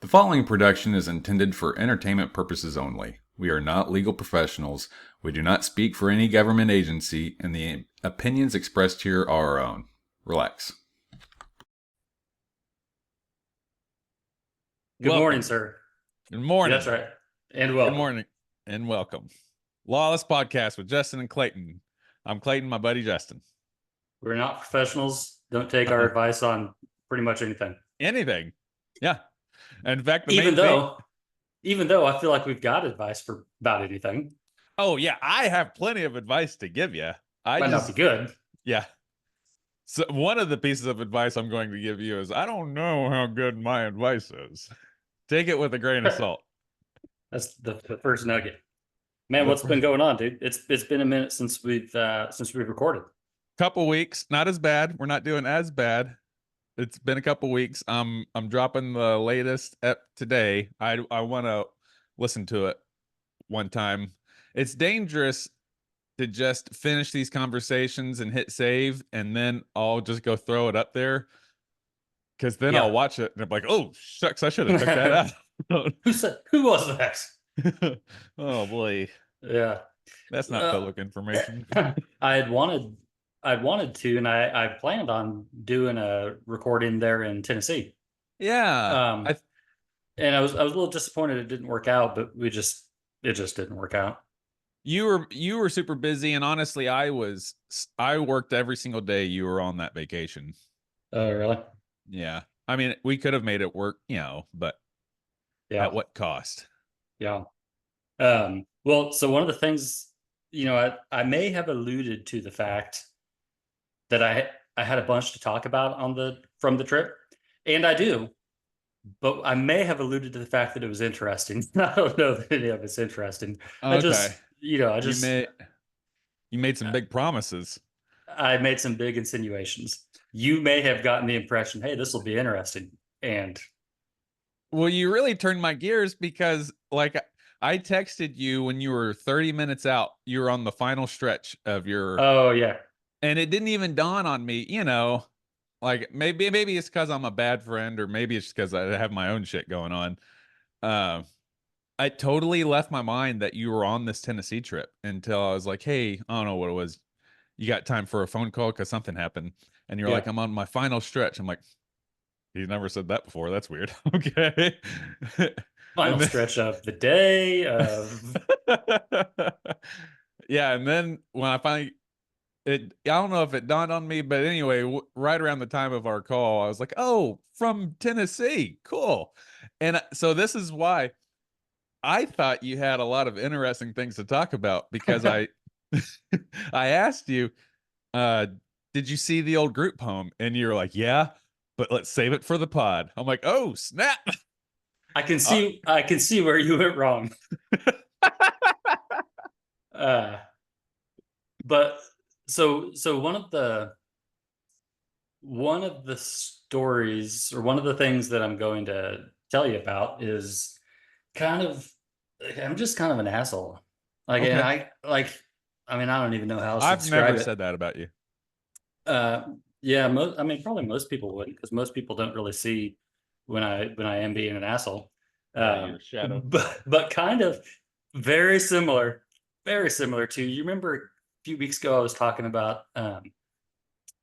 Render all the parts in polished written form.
The following production is intended for entertainment purposes only. We are not legal professionals. We do not speak for any government agency, and the opinions expressed here are our own. Relax. Good morning, Welcome. sir. Good morning. That's right. And Good welcome. morning and welcome. Lawless Podcast with Justin and Clayton. I'm Clayton, my buddy Justin. We're not professionals. Don't take our advice on pretty much anything. Anything. Yeah. In fact, Even though I feel like we've got advice for about anything. Oh, yeah. I have plenty of advice to give you. Might not be good. Yeah. So one of the pieces of advice I'm going to give you is I don't know how good my advice is. Take it with a grain of salt. That's the first nugget. Man, what's been going on, dude? It's been a minute since we've recorded. Couple weeks, not as bad. We're not doing as bad. It's been a couple weeks. I'm dropping the latest ep today. I want to listen to it one time. It's dangerous to just finish these conversations and hit save, and then I'll just go throw it up there. Because then I'll watch it and I'm like, oh shucks, I should have took that out. Who was that? Oh boy. Yeah. That's not public information. I'd wanted to, and I planned on doing a recording there in Tennessee. Yeah. And I was a little disappointed it didn't work out, but it just didn't work out. You were super busy, and honestly, I worked every single day you were on that vacation. Oh, really? Yeah. I mean, we could have made it work, but at what cost? Yeah. Well, so one of the things, I may have alluded to the fact that I had a bunch to talk about from the trip, and I do, but I may have alluded to the fact that it was interesting. I don't know that any of it's interesting. Okay. You made some big promises. I made some big insinuations. You may have gotten the impression, hey, this will be interesting. And well, you really turned my gears because I texted you when you were 30 minutes out. You were on the final stretch of your. Oh, yeah. And it didn't even dawn on me, maybe it's because I'm a bad friend, or maybe it's because I have my own shit going on. I totally left my mind that you were on this Tennessee trip until I was like, hey, I don't know what it was. You got time for a phone call because something happened. And you're like, I'm on my final stretch. I'm like, he's never said that before. That's weird. Okay. Final stretch of the day. Yeah. And then when I finally, I don't know if it dawned on me, but anyway, right around the time of our call, I was like, oh, from Tennessee. Cool. And so this is why I thought you had a lot of interesting things to talk about, because I asked you, did you see the old group home? And you're like, yeah, but let's save it for the pod. I'm like, oh, snap. I can see where you went wrong. But so one of the stories, or one of the things that I'm going to tell you about, is I'm just kind of an asshole. Like, okay. And I don't even know how else to describe it. I've never said that about you. Yeah, probably most people wouldn't, because most people don't really see when I am being an asshole. Your shadow. But kind of very similar to, you remember a few weeks ago I was talking about when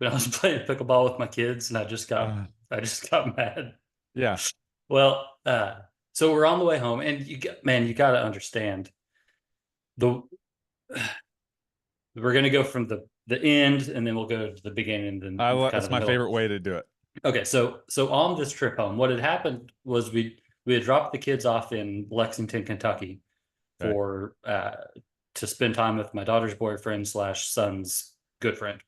I was playing pickleball with my kids and I just got mad. Yeah. Well, so we're on the way home, and you got to understand, we're going to go from the end, and then we'll go to the beginning. And that's my favorite way to do it. Okay, so on this trip home, what had happened was we had dropped the kids off in Lexington, Kentucky, for to spend time with my daughter's boyfriend / son's good friend.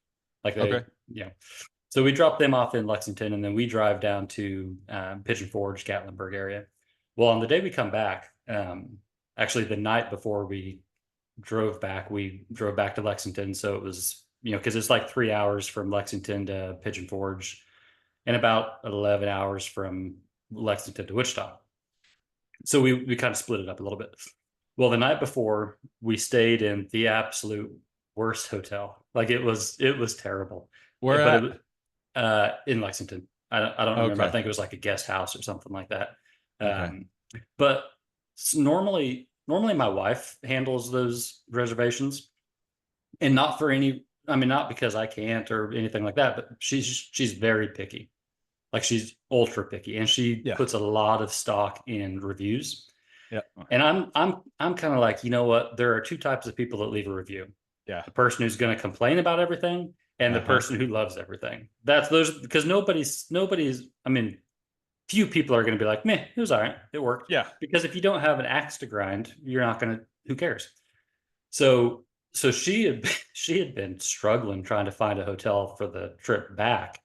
So we dropped them off in Lexington, and then we drive down to Pigeon Forge, Gatlinburg area. Well, on the day we come back, actually the night before we drove back to Lexington. So it was, because it's like 3 hours from Lexington to Pigeon Forge, and about 11 hours from Lexington to Wichita. So we kind of split it up a little bit. Well, the night before, we stayed in the absolute worst hotel. Like, it was terrible. Where at? In Lexington. I don't remember. I think it was like a guest house or something like that. Um, but normally my wife handles those reservations, and not for any, I mean, not because I can't or anything like that, but she's very picky. Like she's ultra picky, and she puts a lot of stock in reviews. Yeah. And I'm kind of like, you know what? There are two types of people that leave a review. Yeah. The person who's going to complain about everything, and the person who loves everything. That's those, because nobody's, I mean, few people are going to be like, meh, it was all right. It worked. Yeah. Because if you don't have an axe to grind, you're not going to, who cares? So she had been struggling trying to find a hotel for the trip back,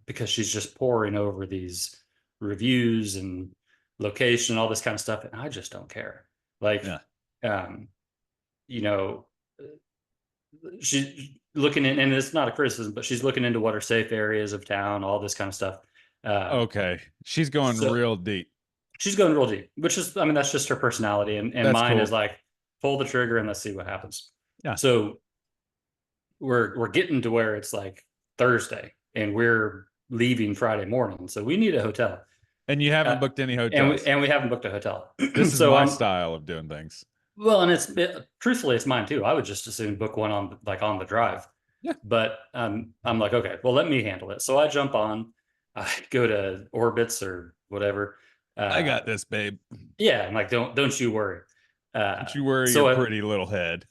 because she's just poring over these reviews and location, all this kind of stuff, and I just don't care. Like, you know, she's looking in, and it's not a criticism, but she's looking into what are safe areas of town, all this kind of stuff. Okay, she's going real deep. She's going real deep, which is, I mean, that's just her personality, and mine is like, pull the trigger and let's see what happens. Yeah. So we're getting to where it's like Thursday, and we're leaving Friday morning, so we need a hotel. And you haven't booked any hotels. And we haven't booked a hotel. This is my style of doing things. Well, and truthfully, it's mine too. I would just as soon book one on the drive. Yeah. But I'm like, okay, well, let me handle it. So I jump on, I go to Orbitz or whatever. I got this, babe. Yeah, I'm like, don't you worry. Don't you worry your pretty little head.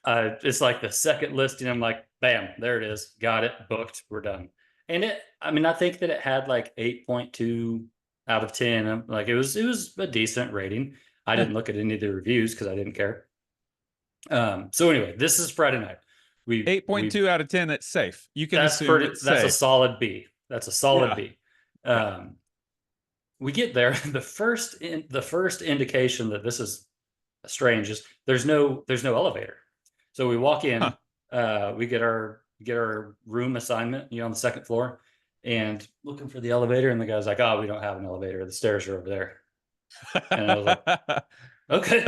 It's like the second listing. I'm like, bam, there it is. Got it, booked. We're done. And I think that it had like 8.2 out of 10. Like it was a decent rating. I didn't look at any of the reviews because I didn't care. So anyway, this is Friday night. 8.2 out of 10. That's safe. You can assume it's that's safe. a solid B. That's a solid B. We get there. The first indication that this is strange is there's no elevator. So we walk in. We get our room assignment, on the second floor, and looking for the elevator. And the guy's like, "Oh, we don't have an elevator. The stairs are over there." And I was like, "Okay."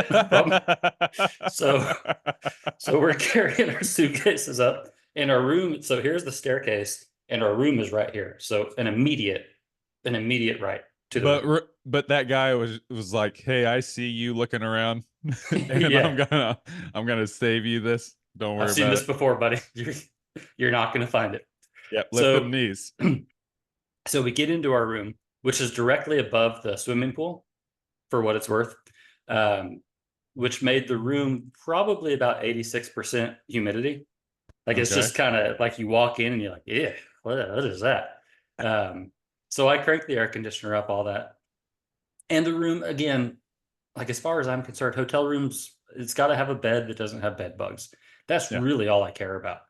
So we're carrying our suitcases up in our room. So here's the staircase, and our room is right here. So an immediate right to the. But that guy was like, "Hey, I see you looking around, and I'm gonna save you this. Don't worry about it. I've seen this before, buddy. You're not gonna find it." Yep, lift them knees. So we get into our room, which is directly above the swimming pool, for what it's worth, which made the room probably about 86% humidity. Like it's just kind of like you walk in and you're like, yeah, what is that? So I cranked the air conditioner up, all that. And the room, again, like as far as I'm concerned, hotel rooms, it's got to have a bed that doesn't have bed bugs. That's really all I care about.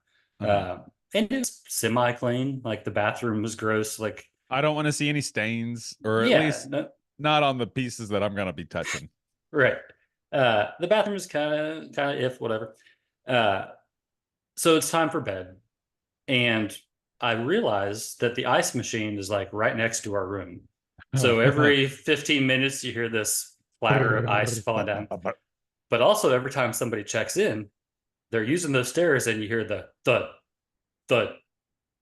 And it's semi-clean. Like the bathroom was gross. Like I don't want to see any stains, or at least not on the pieces that I'm going to be touching. Right. The bathroom is kind of whatever. So it's time for bed. And I realized that the ice machine is like right next to our room. So every 15 minutes, you hear this platter of ice falling down. But also every time somebody checks in, they're using those stairs, and you hear the thud, thud,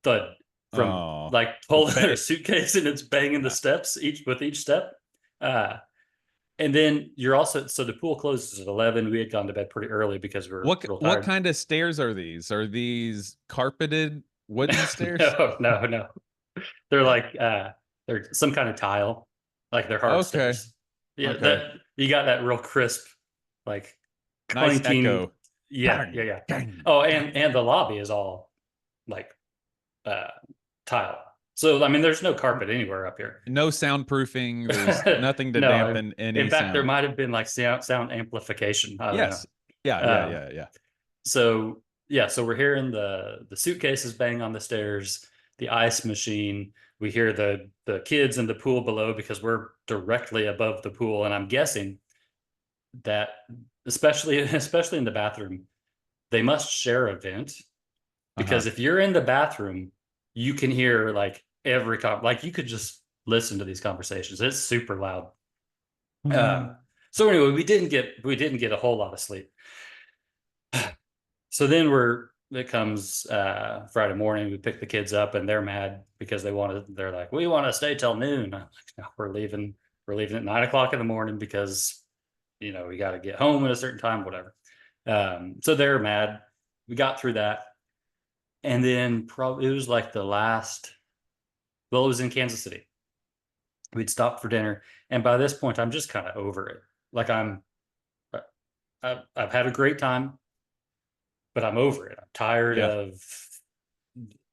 thud from like pulling their suitcase, and it's banging the steps with each step. And then you're also, so the pool closes at 11. We had gone to bed pretty early because we're real tired. What kind of stairs are these? Are these carpeted wooden stairs? No. They're like they're some kind of tile, like they're hard stairs. Yeah, that you got that real crisp, like clanking. Nice echo. Yeah. Oh, and the lobby is all like tile. So I mean, there's no carpet anywhere up here. No soundproofing. There's nothing to dampen any. In fact, sound. There might have been like sound amplification. I don't know. Yeah. So we're hearing the suitcases bang on the stairs, the ice machine. We hear the kids in the pool below because we're directly above the pool, and I'm guessing that especially in the bathroom, they must share a vent, because if you're in the bathroom, you can hear like every like you could just listen to these conversations. It's super loud. So anyway, we didn't get a whole lot of sleep. So then it comes Friday morning. We pick the kids up, and they're mad because they're like, we want to stay till noon. I'm like, no, we're leaving We're leaving at 9 o'clock in the morning because, we got to get home at a certain time, whatever. So they're mad. We got through that. And then probably it was like it was in Kansas City. We'd stopped for dinner. And by this point, I'm just kind of over it. Like I've had a great time, but I'm over it. I'm tired of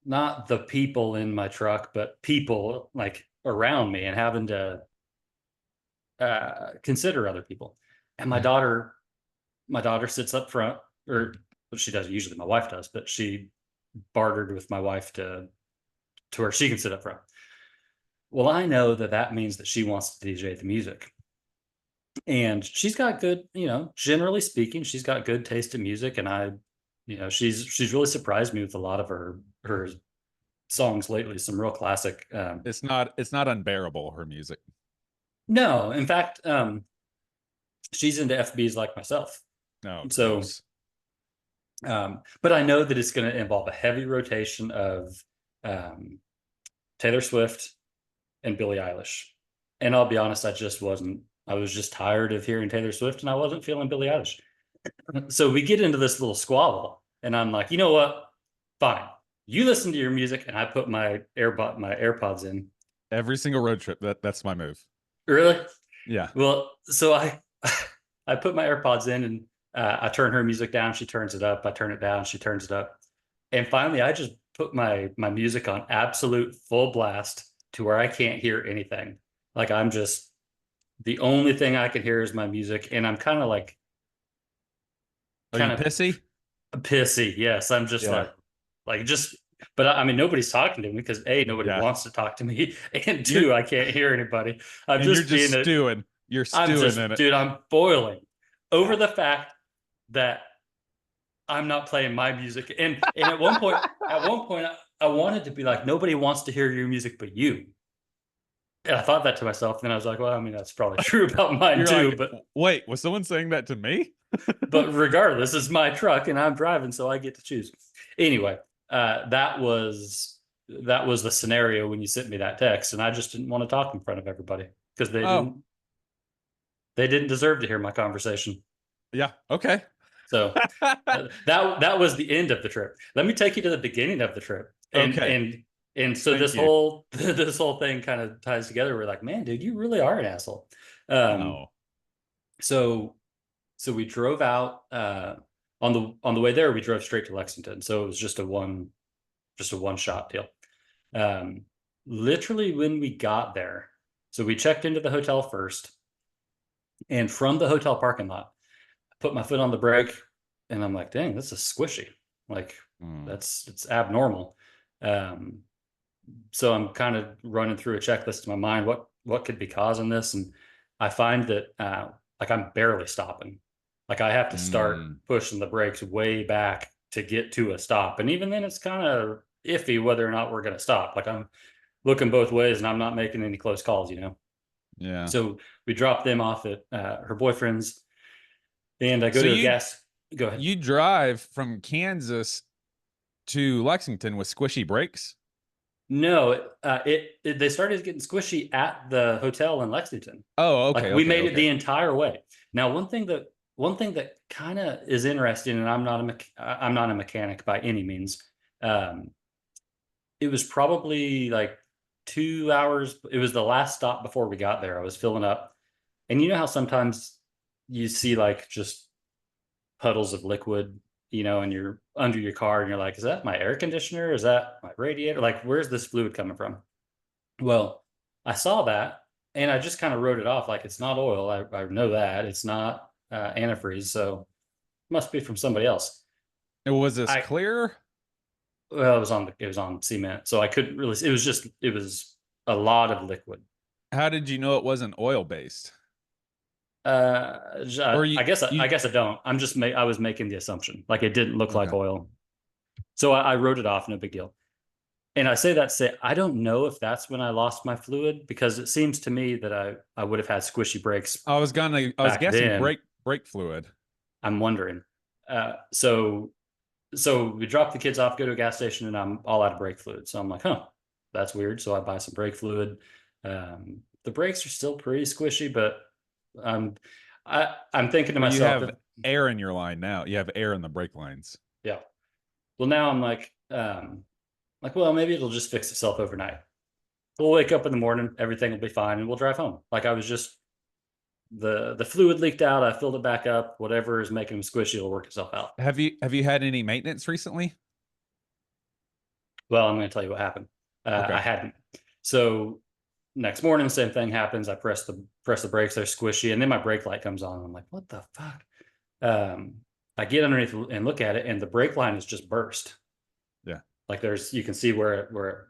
not the people in my truck, but people like around me and having to consider other people. And my daughter sits up front, or what she does, usually my wife does, but she bartered with my wife to where she can sit up front. Well, I know that means that she wants to DJ the music. And she's got good, generally speaking, she's got good taste in music. And she's really surprised me with a lot of her songs lately, some real classic. It's not unbearable, her music. No, in fact, she's into FBs like myself. No, so, but I know that it's going to involve a heavy rotation of Taylor Swift and Billie Eilish. And I'll be honest, I was just tired of hearing Taylor Swift and I wasn't feeling Billie Eilish. So we get into this little squabble and I'm like, you know what? Fine. You listen to your music and I put my AirPods in. Every single road trip, that's my move. Really? Yeah. Well, so I put my AirPods in and I turn her music down. She turns it up. I turn it down. She turns it up. And finally, I just put my music on absolute full blast to where I can't hear anything. Like the only thing I can hear is my music. and I'm kind of like, Are you pissy? Pissy. Yes. I'm just but I mean, nobody's talking to me because nobody wants to talk to me. And two, I can't hear anybody. You're stewing. You're stewing in it. Dude, I'm boiling over the fact that I'm not playing my music. And at one point, I wanted to be like, nobody wants to hear your music but you. And I thought that to myself. Then I was like, well, I mean, that's probably true about mine too. Like, but wait, was someone saying that to me? But regardless, it's my truck and I'm driving, so I get to choose. Anyway, that was the scenario when you sent me that text, and I just didn't want to talk in front of everybody because they didn't deserve to hear my conversation. Yeah. Okay. So that was the end of the trip. Let me take you to the beginning of the trip. And so this whole thing kind of ties together. We're like, man, dude, you really are an asshole. So we drove out on the way there. We drove straight to Lexington. So it was just a one shot deal. Literally when we got there, so we checked into the hotel first, and from the hotel parking lot, I put my foot on the brake, and I'm like, dang, this is squishy. Like it's abnormal. So I'm kind of running through a checklist in my mind. What could be causing this? And I find that like I'm barely stopping. Like I have to start pushing the brakes way back to get to a stop. And even then it's kind of iffy whether or not we're going to stop. Like I'm looking both ways and I'm not making any close calls, Yeah. So we dropped them off at her boyfriend's, and I go to a gas. Go ahead. You drive from Kansas to Lexington with squishy brakes? No, they started getting squishy at the hotel in Lexington. Oh, okay. Like we made it the entire way. Now, one thing that kind of is interesting, and I'm not a mechanic by any means. It was probably like 2 hours. It was the last stop before we got there. I was filling up, and you know how sometimes you see like just puddles of liquid, and you're under your car and you're like, is that my air conditioner? Is that my radiator? Like, where's this fluid coming from? Well, I saw that and I just kind of wrote it off. Like, it's not oil. I know that it's not antifreeze. So it must be from somebody else. Was this clear? Well, it was on cement. So I couldn't really, it was a lot of liquid. How did you know it wasn't oil based? I guess I don't. I was making the assumption, like it didn't look like oil. So I wrote it off, no big deal. And I say that to say, I don't know if that's when I lost my fluid, because it seems to me that I would have had squishy brakes. I was guessing brake fluid. I'm wondering. So we drop the kids off, go to a gas station, and I'm all out of brake fluid. So I'm like, that's weird. So I buy some brake fluid. the brakes are still pretty squishy, but I'm thinking to Well, you myself, have air in your line now. You have air in the brake lines. yeah. Well, now I'm like, well, maybe it'll just fix itself overnight. We'll wake up in the morning, everything will be fine, and we'll drive home. Like I was just the fluid leaked out, I filled it back up. Whatever is making them squishy will work itself out. Have you had any maintenance recently? Well, I'm going to tell you what happened. Okay. I hadn't. So next morning, same thing happens. I press the brakes, they're squishy, and then my brake light comes on. I'm like, what the fuck? I get underneath and look at it, and the brake line is just burst. Yeah. Like you can see where it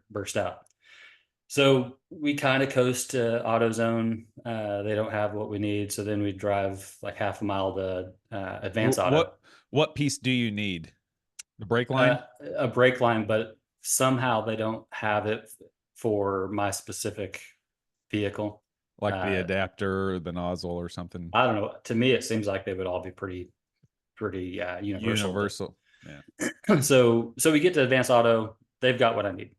burst out. So we kind of coast to AutoZone. They don't have what we need. So then we drive like half a mile to Advance Auto. What piece do you need? The brake line? A brake line, but somehow they don't have it for my specific vehicle. Like the adapter or the nozzle or something? I don't know. To me, it seems like they would all be pretty universal. Yeah. So we get to Advance Auto. They've got what I need.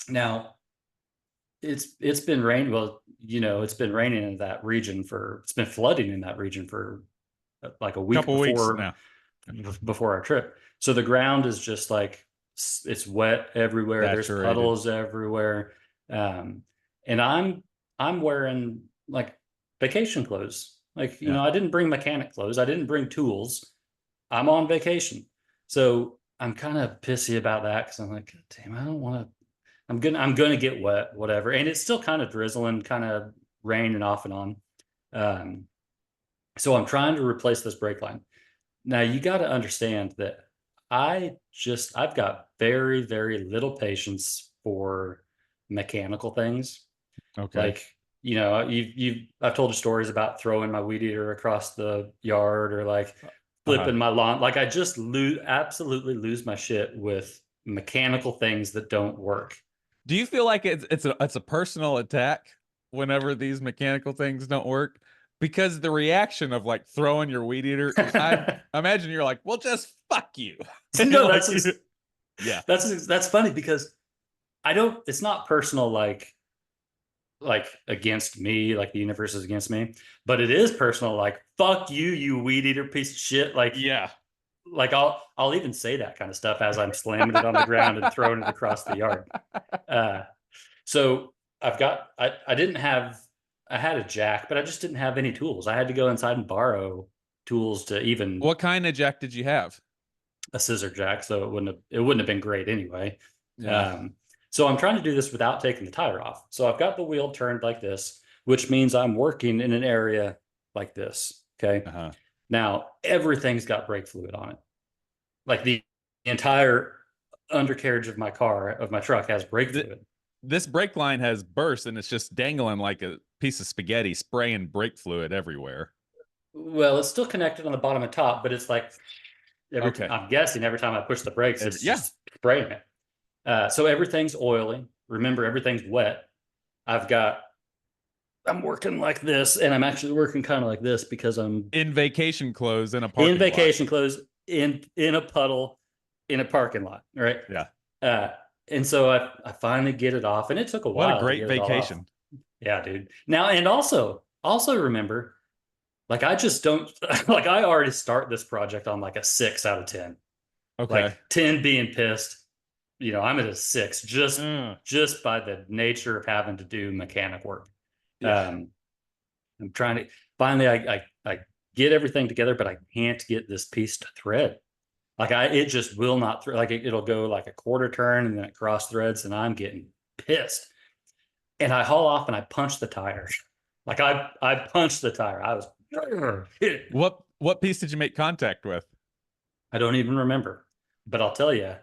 Now, it's been rain. Well, it's been raining in that region it's been flooding in that region for like a week before our trip. So the ground is just like, it's wet everywhere. There's puddles everywhere. And I'm wearing like vacation clothes. Like, I didn't bring mechanic clothes. I didn't bring tools. I'm on vacation. So I'm kind of pissy about that because I'm like, damn, I don't want to. I'm gonna get wet, whatever. And it's still kind of drizzling, kind of raining off and on. So I'm trying to replace this brake line. Now you got to understand that I've got very, very little patience for mechanical things. Okay. Like, I've told you stories about throwing my weed eater across the yard or like flipping my lawn. Like I just absolutely lose my shit with mechanical things that don't work. Do you feel like it's a personal attack whenever these mechanical things don't work? Because the reaction of like throwing your weed eater, I imagine you're like, well, just fuck you. No, yeah. That's funny because it's not personal like against me, like the universe is against me, but it is personal, like, fuck you, you weed eater piece of shit. Like, yeah. Like I'll even say that kind of stuff as I'm slamming it on the ground and throwing it across the yard. So I had a jack, but I just didn't have any tools. I had to go inside and borrow tools to even. What kind of jack did you have? A scissor jack, so it wouldn't have been great anyway. Yeah. So I'm trying to do this without taking the tire off. So I've got the wheel turned like this, which means I'm working in an area like this. Okay. Uh-huh. Now, everything's got brake fluid on it. Like the entire undercarriage of my truck has brake fluid. This brake line has burst and it's just dangling like a piece of spaghetti, spraying brake fluid everywhere. Well, it's still connected on the bottom and top, but it's like, I'm guessing every time I push the brakes, it's just spraying it. So everything's oily. Remember, everything's wet. I'm working like this, and I'm actually working kind of like this because I'm in vacation clothes in a parking lot. In vacation clothes in a puddle in a parking lot, right? Yeah. And so I finally get it off, and it took a while. What a great vacation. Yeah, dude. Now, and also remember, like I just don't like I already start this project on like a 6 out of 10. Okay. Like 10 being pissed. I'm at a 6 just by the nature of having to do mechanic work. Yeah. I'm trying to finally I get everything together, but I can't get this piece to thread. Like it just will not thread. Like it'll go like a quarter turn and then it cross threads, and I'm getting pissed. And I haul off and I punch the tire. Like I punched the tire. I was what piece did you make contact with? I don't even remember, but I'll tell you,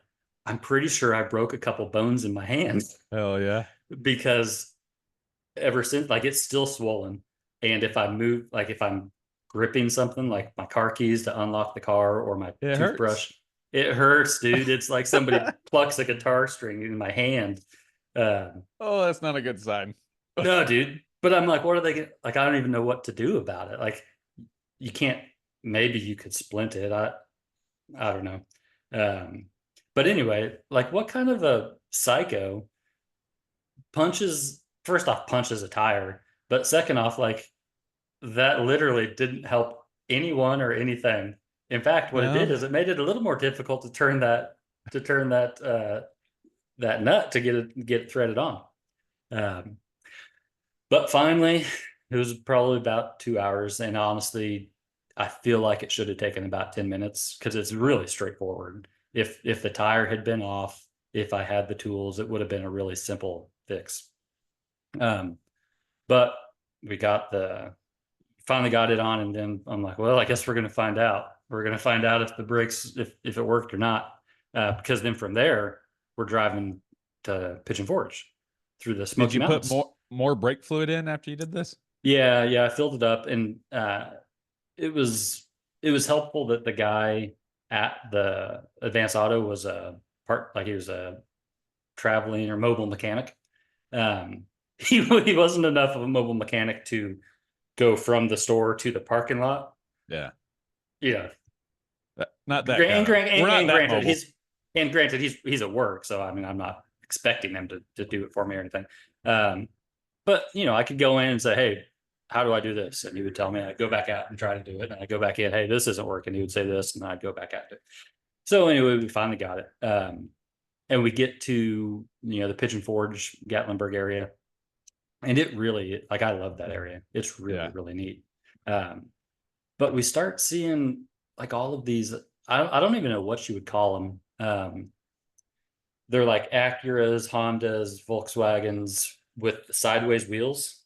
I'm pretty sure I broke a couple bones in my hands. Hell yeah. Because ever since, like, it's still swollen. And if I'm gripping something like my car keys to unlock the car or my toothbrush, it hurts, dude. It's like somebody plucks a guitar string in my hand. That's not a good sign. No, dude. But I'm like, what are they like? I don't even know what to do about it. Like, you can't. Maybe you could splint it. I don't know. But anyway, like, what kind of a psycho punches first off punches a tire, but second off, like that literally didn't help anyone or anything. In fact, what it did No. is it made it a little more difficult to turn that that nut to get it threaded on. But finally, it was probably about 2 hours, and honestly, I feel like it should have taken about 10 minutes because it's really straightforward. If the tire had been off, if I had the tools, it would have been a really simple fix. But we finally got it on, and then I'm like, well, I guess we're going to find out. We're going to find out if the brakes, if it worked or not. Because then from there, we're driving to Pigeon Forge through the Smoky Mountains. Did you put more brake fluid in after you did this? Yeah, I filled it up, and it was helpful that the guy at the Advanced Auto was he was a traveling or mobile mechanic. He wasn't enough of a mobile mechanic to go from the store to the parking lot. Yeah. Not that. Granted, he's at work, so I mean, I'm not expecting him to do it for me or anything. But I could go in and say, hey, how do I do this? And he would tell me. I'd go back out and try to do it. And I'd go back in, hey, this isn't working. He would say this, and I'd go back out to it. So anyway, we finally got it. And we get to, the Pigeon Forge, Gatlinburg area. And it really, like, I love that area. It's really, really neat. But we start seeing like all of these, I don't even know what you would call them. They're like Acuras, Hondas, Volkswagens with sideways wheels.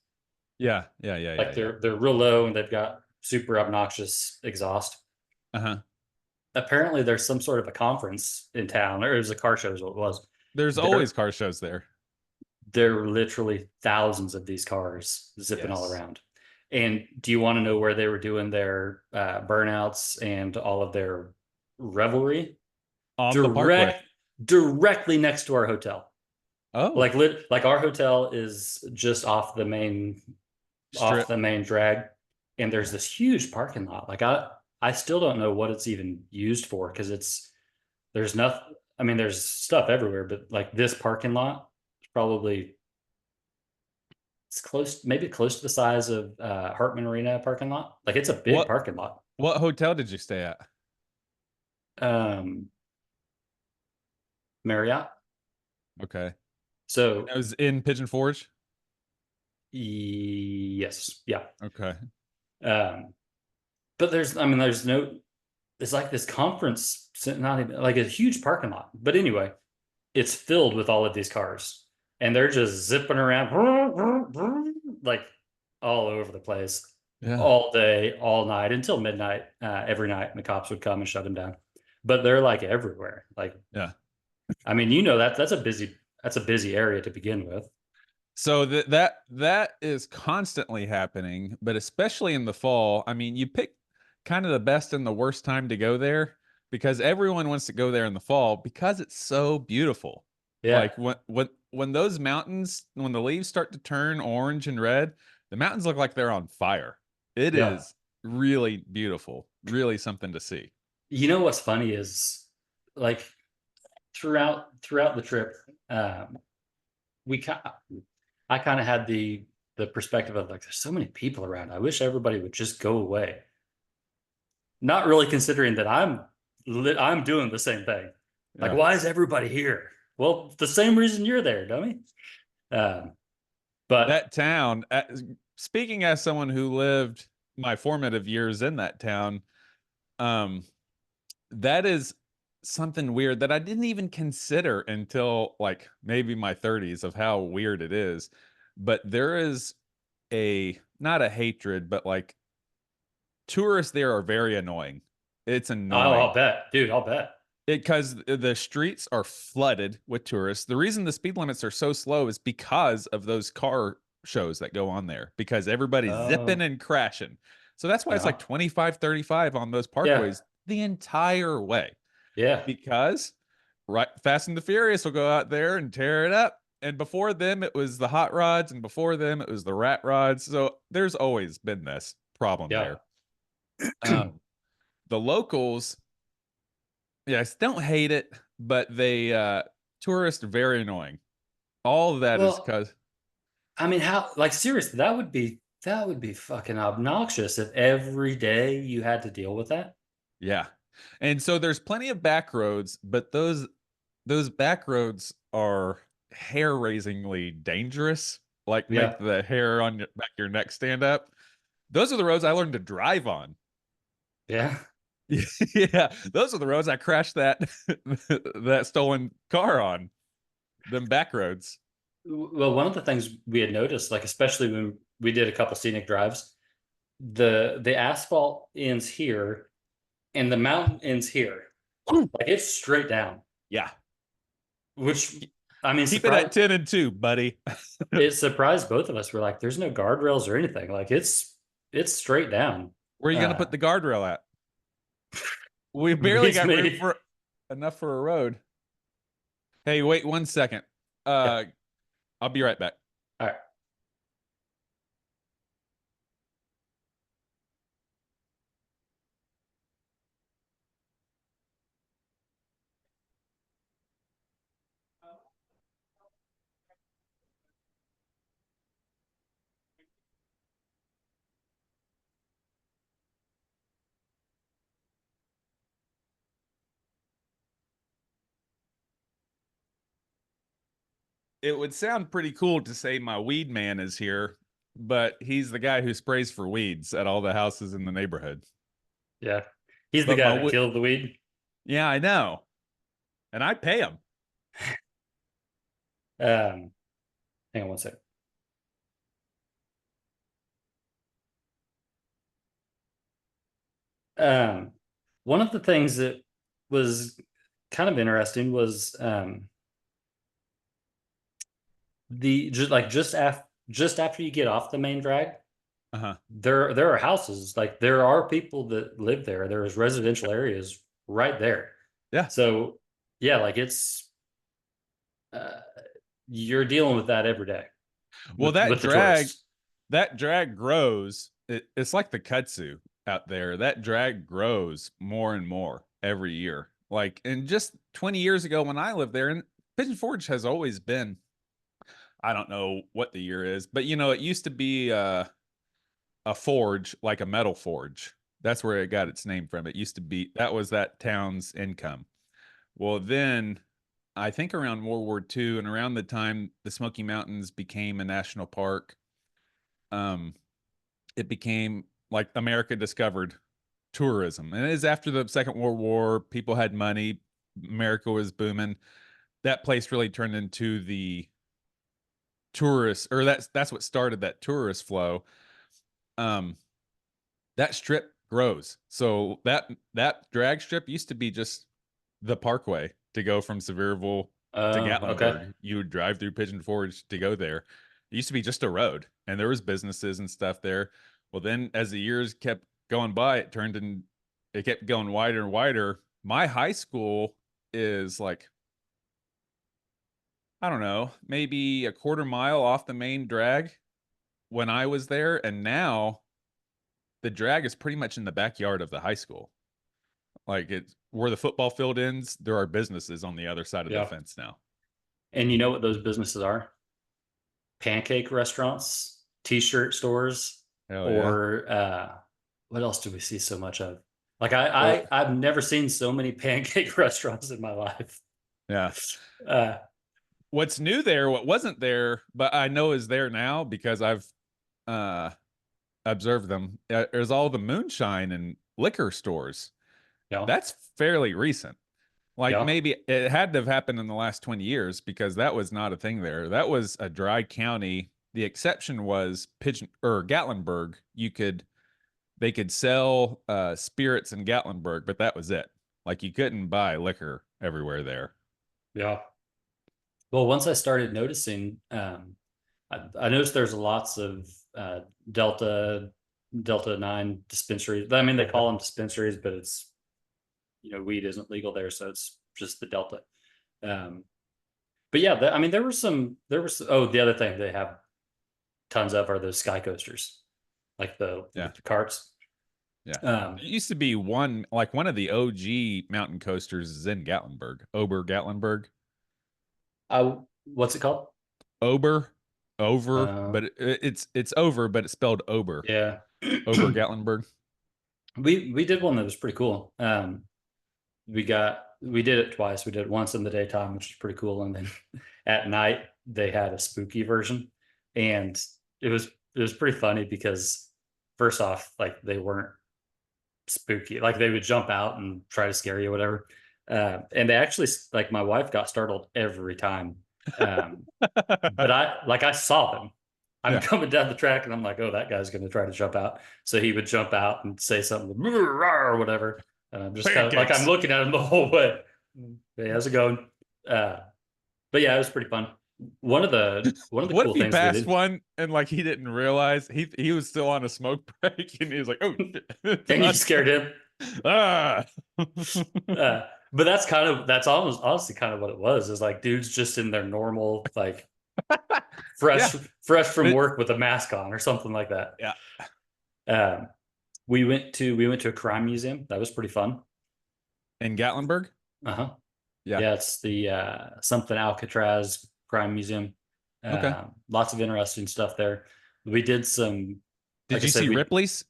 Yeah. Like they're real low, and they've got super obnoxious exhaust. Apparently there's some sort of a conference in town, or it was a car show is what it was. There's always car shows there. There were literally thousands of these cars zipping all around. And do you want to know where they were doing their burnouts and all of their revelry? On the parkway. Directly next to our hotel. Oh, like our hotel is just off the main drag, and there's this huge parking lot. Like I still don't know what it's even used for, because there's nothing. I mean, there's stuff everywhere, but like this parking lot is probably maybe close to the size of Hartman Arena parking lot. Like it's a big parking lot. What hotel did you stay at? Marriott. Okay. So it was in Pigeon Forge? Yes. Yeah. Okay. But it's like this conference, not even like a huge parking lot. But anyway, it's filled with all of these cars, and they're just zipping around like all over the place, all day, all night, until midnight, every night. And the cops would come and shut them down. But they're like everywhere. Like, I mean, that's a busy area to begin with. So that is constantly happening, but especially in the fall. I mean, you pick kind of the best and the worst time to go there, because everyone wants to go there in the fall because it's so beautiful. Yeah. Like when those mountains, when the leaves start to turn orange and red, the mountains look like they're on fire. It is really beautiful, really something to see. You know what's funny is, like, throughout the trip, I kind of had the perspective of like, there's so many people around. I wish everybody would just go away. Not really considering that I'm doing the same thing. Like, why is everybody here? Well, the same reason you're there, dummy. But that town, speaking as someone who lived my formative years in that town, that is something weird that I didn't even consider until like maybe my 30s, of how weird it is. But there is not a hatred, but like, tourists there are very annoying. It's annoying. Oh, I'll bet, dude. I'll bet. Because the streets are flooded with tourists. The reason the speed limits are so slow is because of those car shows that go on there, because everybody's zipping and crashing. So that's why it's like 25, 35 on those parkways the entire way. Yeah. Because Fast and the Furious will go out there and tear it up. And before them, it was the hot rods. And before them, it was the rat rods. So there's always been this problem there. The locals, yes, don't hate it, but they tourists are very annoying. All of that is because I mean, how, like, seriously, that would be fucking obnoxious if every day you had to deal with that. Yeah. And so there's plenty of back roads, but those back roads are hair-raisingly dangerous, like Yeah. make the hair on your back of your neck stand up. Those are the roads I learned to drive on. Yeah. Yeah, those are the roads I crashed that that stolen car on. Them back roads. Well, one of the things we had noticed, like especially when we did a couple scenic drives, the asphalt ends here and the mountain ends here. Like it's straight down. Yeah. Which, I mean, Keep it at 10 and 2, buddy. it surprised both of us. We're like, there's no guardrails or anything. Like it's straight down. Where are you going to put the guardrail at? We barely got room for enough for a road. Hey, wait 1 second. Yeah. I'll be right back. All right. It would sound pretty cool to say my weed man is here, but he's the guy who sprays for weeds at all the houses in the neighborhood. Yeah. He's the But guy that killed the weed. Yeah, I know. And I pay him. Hang on 1 second. One of the things that was kind of interesting was the just after you get off the main drag, there are houses, like there are people that live there. There's residential areas right there. Yeah. So yeah, like it's you're dealing with that every day. Well, that drag grows. It's like the kudzu out there. That drag grows more and more every year. Like, and just 20 years ago when I lived there, and Pigeon Forge has always been, I don't know what the year is, but it used to be a forge, like a metal forge. That's where it got its name from. It used to be, that was that town's income. Well, then I think around World War II and around the time the Smoky Mountains became a national park, it became like America discovered tourism. And it is after the Second World War, people had money, America was booming. That place really turned into the tourist, or that's what started that tourist flow. That strip grows. So that drag strip used to be just the parkway to go from Sevierville to Gatlinburg. Okay. You would drive through Pigeon Forge to go there. It used to be just a road, and there was businesses and stuff there. Well, then as the years kept going by, it kept going wider and wider. My high school is like, I don't know, maybe a quarter mile off the main drag when I was there, and now the drag is pretty much in the backyard of the high school. Like, it's where the football field ends, there are businesses on the other side of the fence now. And you know what those businesses are? Pancake restaurants, t-shirt stores, or what else do we see so much of? Like I've never seen so many pancake restaurants in my life. Yeah. What's new there, what wasn't there, but I know is there now because I've observed them, is all the moonshine and liquor stores. Yeah. That's fairly recent. Like maybe it had to have happened in the last 20 years because that was not a thing there. That was a dry county. The exception was Gatlinburg. They could sell spirits in Gatlinburg, but that was it. Like you couldn't buy liquor everywhere there. Yeah. Well, once I started noticing, I noticed there's lots of Delta 9 dispensaries. I mean, they call them dispensaries, but it's, weed isn't legal there, so it's just the Delta. But yeah, I mean, there was the other thing they have tons of are those sky coasters, like the carts. Yeah. It used to be one of the OG mountain coasters is in Gatlinburg, Gatlinburg. What's it called? Ober Over, but it's over, but it's spelled Ober. Yeah. Ober Gatlinburg. We did one that was pretty cool. We did it twice. We did it once in the daytime, which is pretty cool, and then at night they had a spooky version, and it was pretty funny because first off, like they weren't spooky, like they would jump out and try to scare you or whatever, and they actually, like, my wife got startled every time, but I saw them. I'm coming down the track and I'm like, oh, that guy's going to try to jump out. So he would jump out and say something or whatever. And I'm just kind of like, I'm looking at him the whole way. Hey, how's it going? But yeah, it was pretty fun. One of the what cool if he things passed one and like he didn't realize he was still on a smoke break and he was like, oh, and you scared him. But that's almost honestly kind of what it was, is like dudes just in their normal, like fresh from work with a mask on or something like that. Yeah. We went to a crime museum. That was pretty fun. In Gatlinburg? Uh-huh. Yeah. Yeah, it's the something Alcatraz Crime Museum. Okay. Lots of interesting stuff there. We did some. Did you see Ripley's?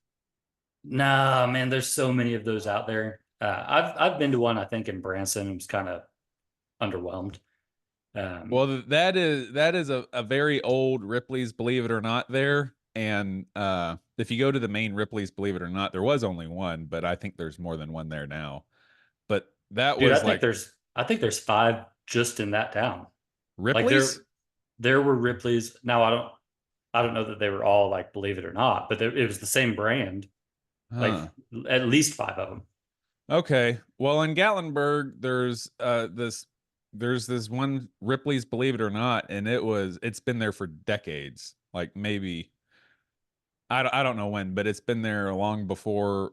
Nah, man, there's so many of those out there. I've been to one, I think, in Branson, and was kind of underwhelmed. Well, that is a very old Ripley's, believe it or not, there. And if you go to the main Ripley's, believe it or not, there was only one, but I think there's more than one there now. But that was I think there's 5 just in that town. Ripley's? Like there were Ripley's. Now I don't know that they were all, like, believe it or not, but it was the same brand. Like at least 5 of them. Okay. Well, in Gatlinburg, there's this one Ripley's, believe it or not, and it's been there for decades. Like maybe I don't know when, but it's been there long before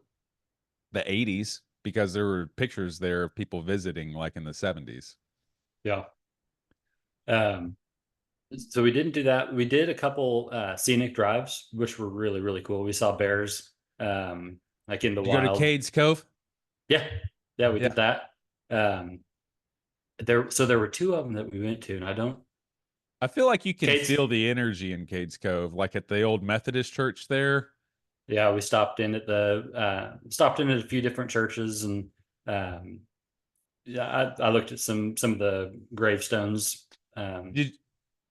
the 80s, because there were pictures there of people visiting like in the 70s. Yeah. So we didn't do that. We did a couple scenic drives, which were really, really cool. We saw bears like in the wild. Go to Cades Cove? Yeah. We did that. There were 2 of them that we went to, and I feel like you can feel the energy in Cades Cove, like at the old Methodist church there. Yeah, we stopped in at a few different churches, and yeah, I looked at some of the gravestones. Some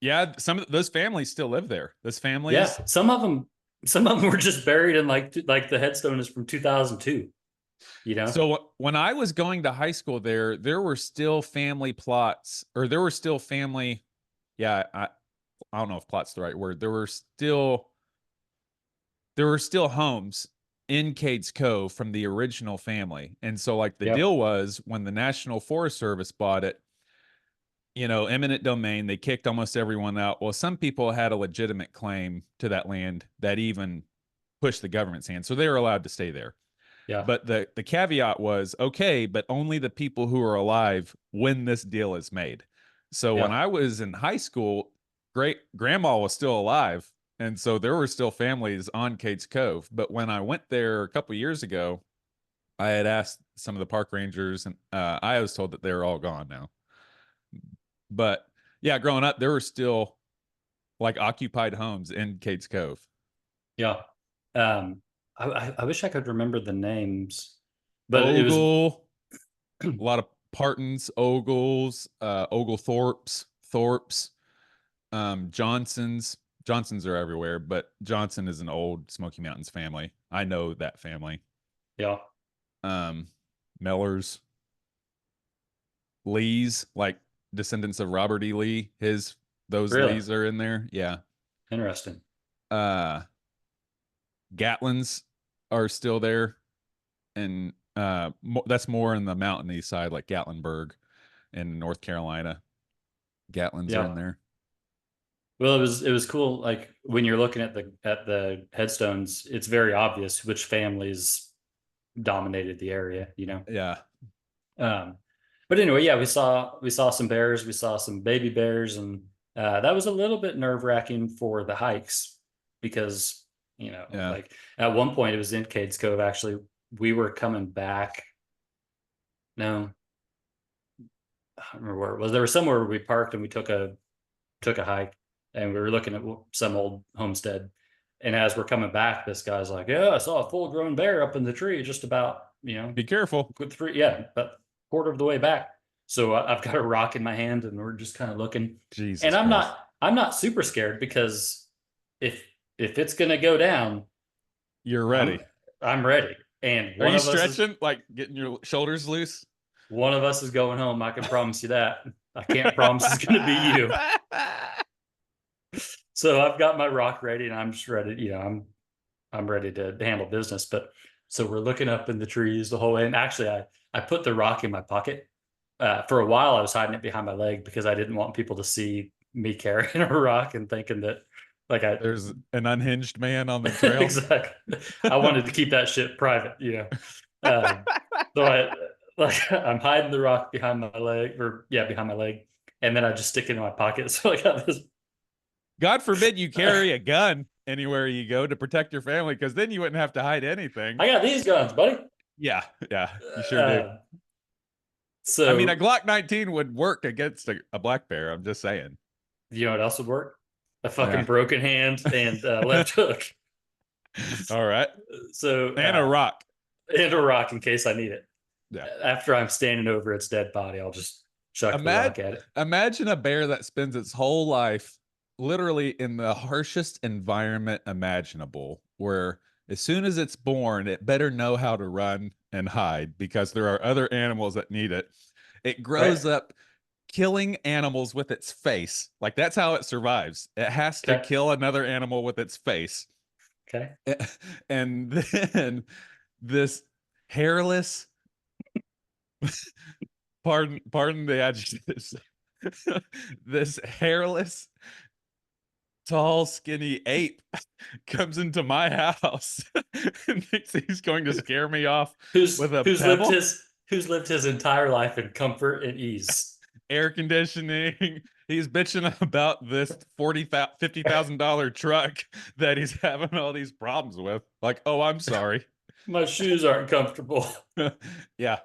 of those families still live there. Those families. Yeah, some of them were just buried in like the headstone is from 2002. You know. So when I was going to high school there were still family plots, or there were still family. Yeah, I don't know if plot's the right word. There were still homes in Cades Cove from the original family. And so like the deal was, when the National Forest Service bought it, eminent domain, they kicked almost everyone out. Well, some people had a legitimate claim to that land that even pushed the government's hand. So they were allowed to stay there. Yeah. But the caveat was, okay, but only the people who are alive when this deal is made. So when I was in high school, grandma was still alive. And so there were still families on Cades Cove. But when I went there a couple years ago, I had asked some of the park rangers, and I was told that they're all gone now. But yeah, growing up, there were still like occupied homes in Cades Cove. Yeah. I wish I could remember the names, but Ogle, a lot of Partons, Ogles, Oglethorpes, Thorpes, Johnsons. Johnsons are everywhere, but Johnson is an old Smoky Mountains family. I know that family. Yeah. Mellors, Lees, like descendants of Robert E. Lee. Those Lees are in there. Yeah. Interesting. Gatlins are still there, and that's more in the mountainy side, like Gatlinburg in North Carolina. Gatlins are in there. Well, it was cool. Like when you're looking at the headstones, it's very obvious which families dominated the area. Yeah. But anyway, yeah, we saw some bears, we saw some baby bears, and that was a little bit nerve-wracking for the hikes, because like at one point it was in Cades Cove. Actually, we were coming back. No, I don't remember where it was. There was somewhere where we parked and we took a hike. and we were looking at some old homestead. And as we're coming back, this guy's like, "Yeah, I saw a full-grown bear up in the tree, just about, Be careful. about quarter of the way back." So I've got a rock in my hand, and we're just kind of looking. Jesus and I'm Christ. not super scared, because if it's gonna go down, You're ready. I'm ready. And Are you stretching, like getting your shoulders loose? one of us is going home. I can promise you that. I can't promise it's going to be you. So I've got my rock ready, and I'm just ready. You know, I'm ready to handle business. But so we're looking up in the trees the whole way. And actually, I put the rock in my pocket. For a while, I was hiding it behind my leg because I didn't want people to see me carrying a rock and thinking that there's an unhinged man on the trail. Exactly. I wanted to keep that shit private, you know. So I'm hiding the rock behind my leg, behind my leg, and then I just stick it in my pocket. So I got this. God forbid you carry a gun anywhere you go to protect your family, because then you wouldn't have to hide anything. I got these guns, buddy. Yeah, you sure do. So I mean, a Glock 19 would work against a black bear. I'm just saying. You know what else would work? A fucking broken hand and left hook. All right. So and a rock. And a rock in case I need it. Yeah. After I'm standing over its dead body, I'll just chuck the rock at it. Imagine a bear that spends its whole life literally in the harshest environment imaginable, where as soon as it's born, it better know how to run and hide because there are other animals that need it. It grows up killing animals with its face. Like, that's how it survives. It has to kill another animal with its face. Okay. And then this hairless, pardon the adjectives, this hairless, tall, skinny ape comes into my house and thinks he's going to scare me off with a pebble. Who's lived his entire life in comfort and ease. Air conditioning. He's bitching about this $50,000 truck that he's having all these problems with. Like, oh, I'm sorry. My shoes aren't comfortable. Yeah.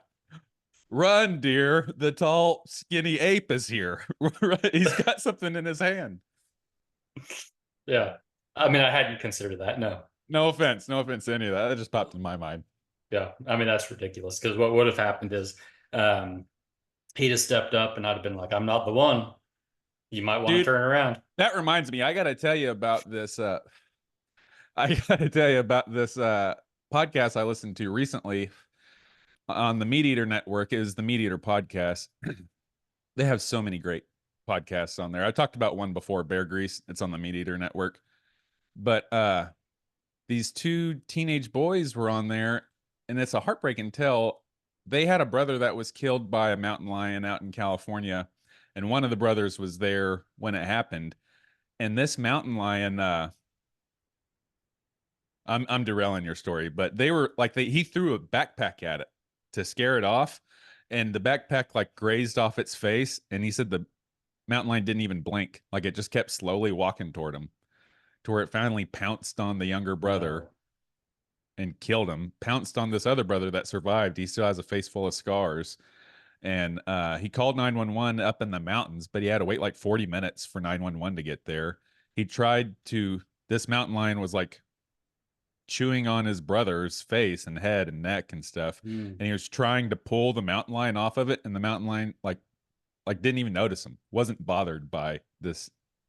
Run, dear. The tall, skinny ape is here. He's got something in his hand. Yeah. I mean, I hadn't considered that. No offense. No offense to any of that. That just popped in my mind. Yeah. I mean, that's ridiculous, because what would have happened is he'd have stepped up and I'd have been like, "I'm not the one. You might want to turn around." That reminds me, I got to tell you about this. Podcast I listened to recently on the Meat Eater Network. Is the Meat Eater Podcast. They have so many great podcasts on there. I talked about one before, Bear Grease. It's on the Meat Eater Network. But these two teenage boys were on there, and it's a heartbreaking tale. They had a brother that was killed by a mountain lion out in California, and one of the brothers was there when it happened. And this mountain lion, I'm derailing your story, but they were like, he threw a backpack at it to scare it off, and the backpack like grazed off its face, and he said the mountain lion didn't even blink. Like, it just kept slowly walking toward him, to where it finally pounced on the younger brother and killed him. Pounced on this other brother that survived. He still has a face full of scars. And he called 911 up in the mountains, but he had to wait like 40 minutes for 911 to get there. This mountain lion was like chewing on his brother's face and head and neck and stuff. And he was trying to pull the mountain lion off of it. And the mountain lion like didn't even notice him, wasn't bothered by this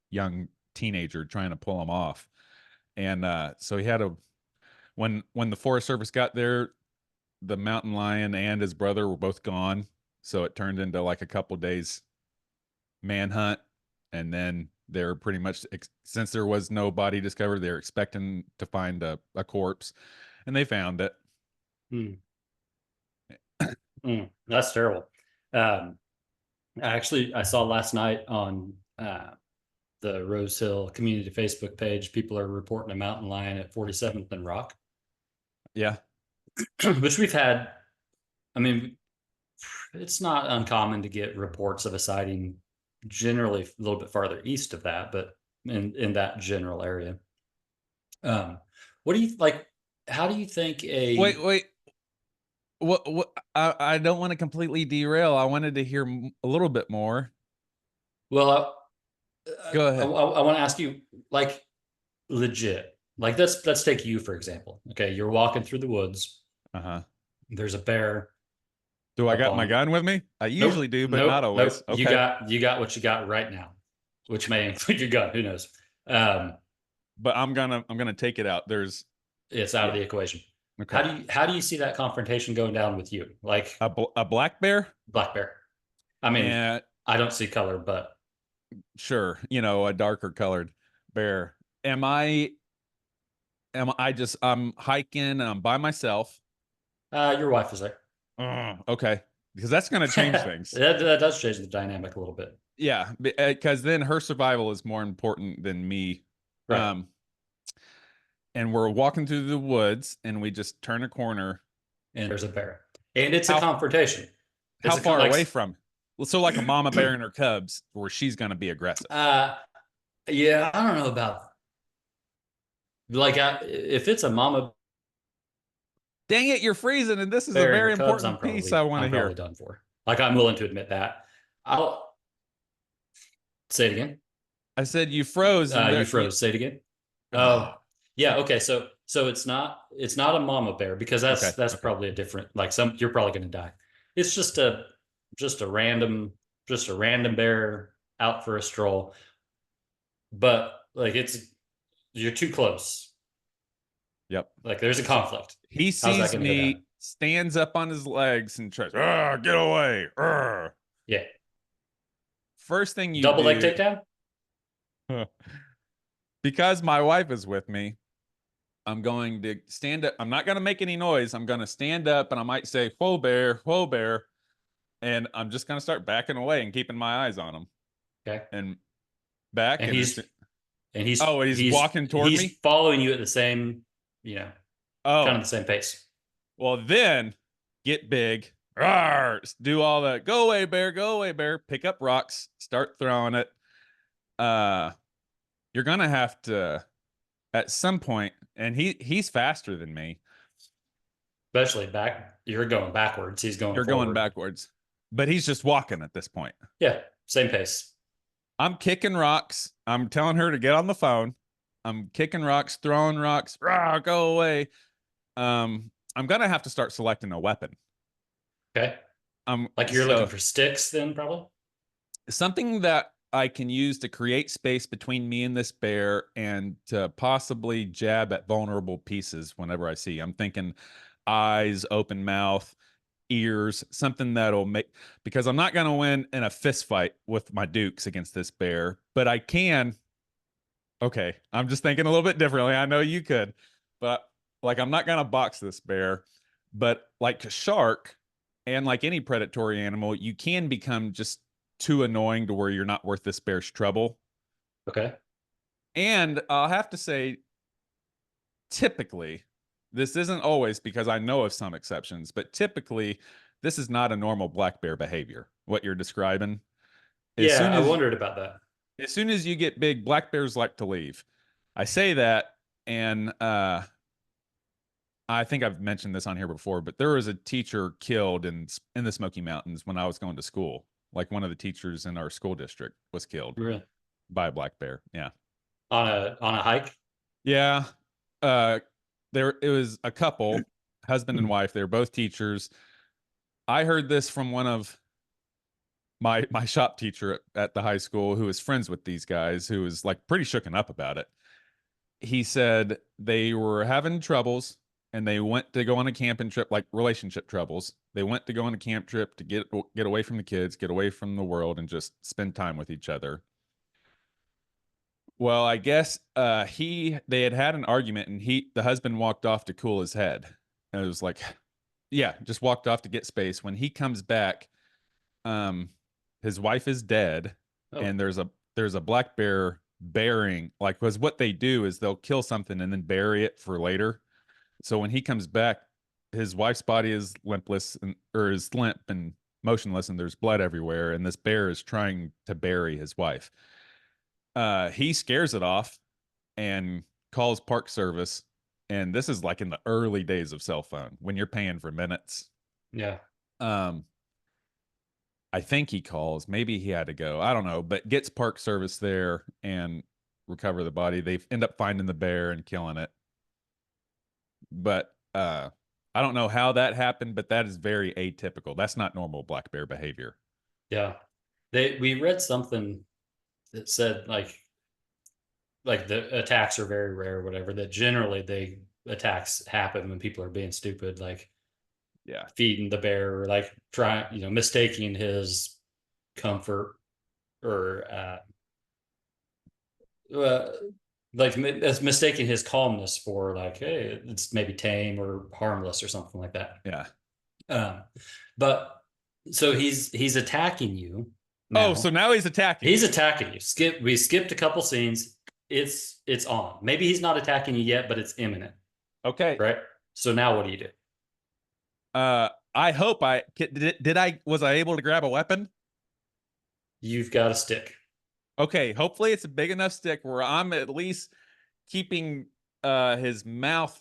young teenager trying to pull him off. And so he had when the Forest Service got there, the mountain lion and his brother were both gone. So it turned into like a couple days manhunt. And then they're pretty much, since there was no body discovered, they're expecting to find a corpse, and they found it. That's terrible. I saw last night on the Rose Hill community Facebook page, people are reporting a mountain lion at 47th and Rock. Yeah. Which we've had. I mean, it's not uncommon to get reports of a sighting generally a little bit farther east of that, but in that general area. What do you like? How do you think wait. What? I don't want to completely derail. I wanted to hear a little bit more. Well, Go ahead. I want to ask you, like, legit. Like, let's take you for example. Okay, you're walking through the woods. Uh-huh. There's a bear. Do I Up got my on. gun with me? I usually Nope, do, but not nope, always. nope. Okay. You got what you got right now, which may include your gun. Who knows? But I'm gonna take it out. There's It's out of the equation. okay. How do you see that confrontation going down with you? Like A black bear? black bear. I mean, And I don't see color, but sure, a darker colored bear. I'm hiking and I'm by myself. your wife is there. Okay. Because that's gonna change things. That does change the dynamic a little bit. Yeah, because then her survival is more important than me. Right. And we're walking through the woods and we just turn a corner. And there's a bear. And it's a confrontation. How far away from? So like a mama bear and her cubs, where she's gonna be aggressive. Yeah, I don't know about like if it's a mama. Dang it, you're freezing, and this is a very important piece I want to hear. Probably done for. Like, I'm willing to admit that. I'll say it again. I said you froze. You froze. Say it again. Oh, yeah. Okay. So it's not a mama bear, because that's probably a different, like, you're probably going to die. It's just a random bear out for a stroll. But like, you're too close. Yep. Like, there's a conflict. He sees me, stands up on his legs and tries, get away. Yeah. First thing you double leg takedown? Because my wife is with me, I'm going to stand up. I'm not going to make any noise. I'm going to stand up and I might say, whoa, bear, whoa, bear. And I'm just going to start backing away and keeping my eyes on him. Okay. And back. And he's walking toward me. He's following you at the same, kind of the same pace. Well, then get big. Do all that. Go away, bear. Pick up rocks. Start throwing it. You're going to have to, at some point, and he's faster than me. Especially back. You're going backwards. You're going backwards. But he's just walking at this point. Yeah, same pace. I'm kicking rocks. I'm telling her to get on the phone. I'm kicking rocks, throwing rocks. Go away. I'm going to have to start selecting a weapon. Okay. Like, you're looking for sticks then, probably? Something that I can use to create space between me and this bear and to possibly jab at vulnerable pieces whenever I see. I'm thinking eyes, open mouth, ears, something that'll make, because I'm not going to win in a fist fight with my dukes against this bear, but I can. Okay, I'm just thinking a little bit differently. I know you could, but like, I'm not going to box this bear, but like a shark and like any predatory animal, you can become just too annoying to where you're not worth this bear's trouble. Okay. And I'll have to say, typically, this isn't always, because I know of some exceptions, but typically this is not a normal black bear behavior, what you're describing. I wondered about that. As soon as you get big, black bears like to leave. I say that, and I think I've mentioned this on here before, but there was a teacher killed in the Smoky Mountains when I was going to school. Like, one of the teachers in our school district was killed by a black bear. Yeah. On a hike? Yeah. It was a couple, husband and wife. They were both teachers. I heard this from one of my shop teacher at the high school, who was friends with these guys, who was like pretty shooken up about it. He said they were having troubles and they went to go on a camping trip, like relationship troubles. They went to go on a camp trip to get away from the kids, get away from the world, and just spend time with each other. Well, I guess they had an argument, and the husband walked off to cool his head. And it was like, yeah, just walked off to get space. When he comes back, his wife is dead, and there's a black bear burying, like, because what they do is they'll kill something and then bury it for later. So when he comes back, his wife's body is limp and motionless, and there's blood everywhere, and this bear is trying to bury his wife. He scares it off and calls Park Service, and this is like in the early days of cell phone when you're paying for minutes. Yeah. I think he calls. Maybe he had to go. I don't know, but gets park service there and recover the body. They end up finding the bear and killing it. But I don't know how that happened, but that is very atypical. That's not normal black bear behavior. Yeah. We read something that said like the attacks are very rare or whatever, that generally attacks happen when people are being stupid, like Yeah. feeding the bear or like trying, mistaking his comfort or like as mistaking his calmness for like, hey, it's maybe tame or harmless or something like that. Yeah. But so he's attacking you now. Oh, so now he's attacking. He's attacking you. We skipped a couple scenes. It's on. Maybe he's not attacking you yet, but it's imminent. Okay. Right. So now what do you do? I hope was I able to grab a weapon? You've got a stick. Okay, hopefully it's a big enough stick where I'm at least keeping his mouth,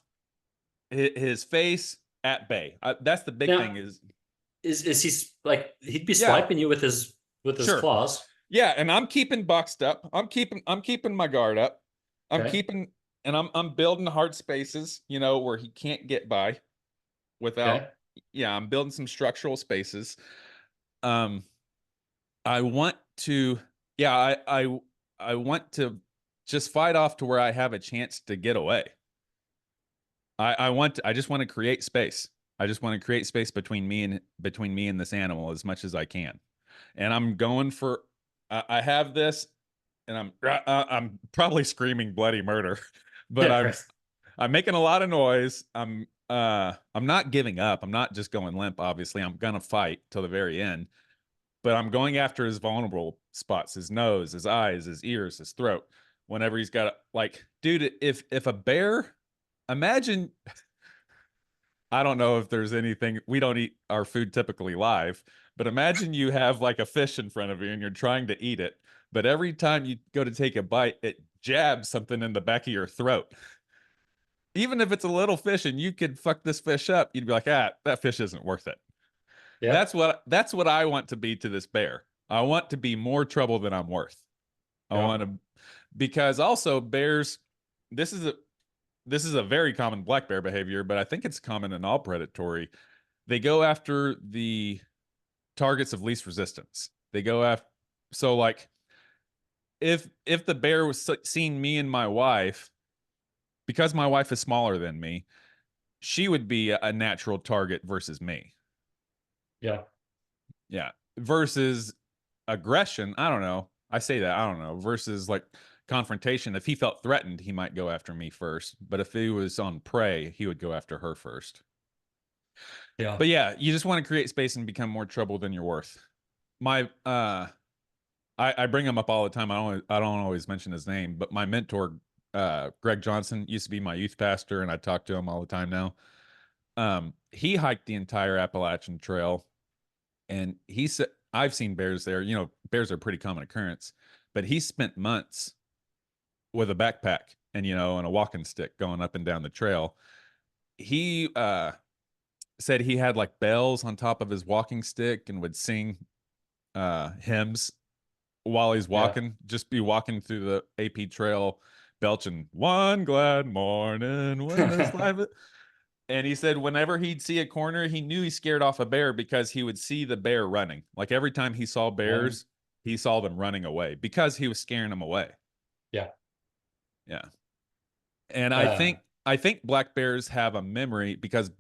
his face at bay. That's the big thing. Is he like he'd be swiping you with his claws? Yeah, and I'm keeping boxed up. I'm keeping my guard up. I'm building hard spaces, where he can't get by without. Okay. Yeah, I'm building some structural spaces. I want to. Yeah, I want to just fight off to where I have a chance to get away. I just want to create space. I just want to create space between me and this animal as much as I can. And I'm going for I have this, and I'm probably screaming bloody murder, but I'm making a lot of noise. I'm not giving up. I'm not just going limp, obviously. I'm gonna fight till the very end. But I'm going after his vulnerable spots, his nose, his eyes, his ears, his throat. Whenever he's got dude, if a bear, imagine, I don't know if there's anything, we don't eat our food typically live, but imagine you have like a fish in front of you and you're trying to eat it, but every time you go to take a bite, it jabs something in the back of your throat. Even if it's a little fish and you could fuck this fish up, you'd be like, that fish isn't worth it. Yeah. That's what I want to be to this bear. I want to be more trouble than I'm worth. Because also bears, this is a very common black bear behavior, but I think it's common in all predatory. They go after the targets of least resistance. They go after, so like if the bear was seeing me and my wife, because my wife is smaller than me, she would be a natural target versus me. Yeah. Versus aggression. I don't know. I say that. I don't know. Versus like confrontation. If he felt threatened, he might go after me first. But if he was on prey, he would go after her first. Yeah. But yeah, you just want to create space and become more trouble than you're worth. I bring him up all the time. I don't always mention his name, but my mentor, Greg Johnson, used to be my youth pastor, and I talk to him all the time now. He hiked the entire Appalachian Trail. And he said, I've seen bears there. Bears are a pretty common occurrence, but he spent months with a backpack and, and a walking stick going up and down the trail. He said he had like bells on top of his walking stick and would sing hymns while he's walking, just be walking through the AP trail, belching one glad morning when this life. And he said whenever he'd see a corner, he knew he scared off a bear because he would see the bear running. Like every time he saw bears, he saw them running away because he was scaring them away. Yeah. Yeah. And I think black bears have a memory because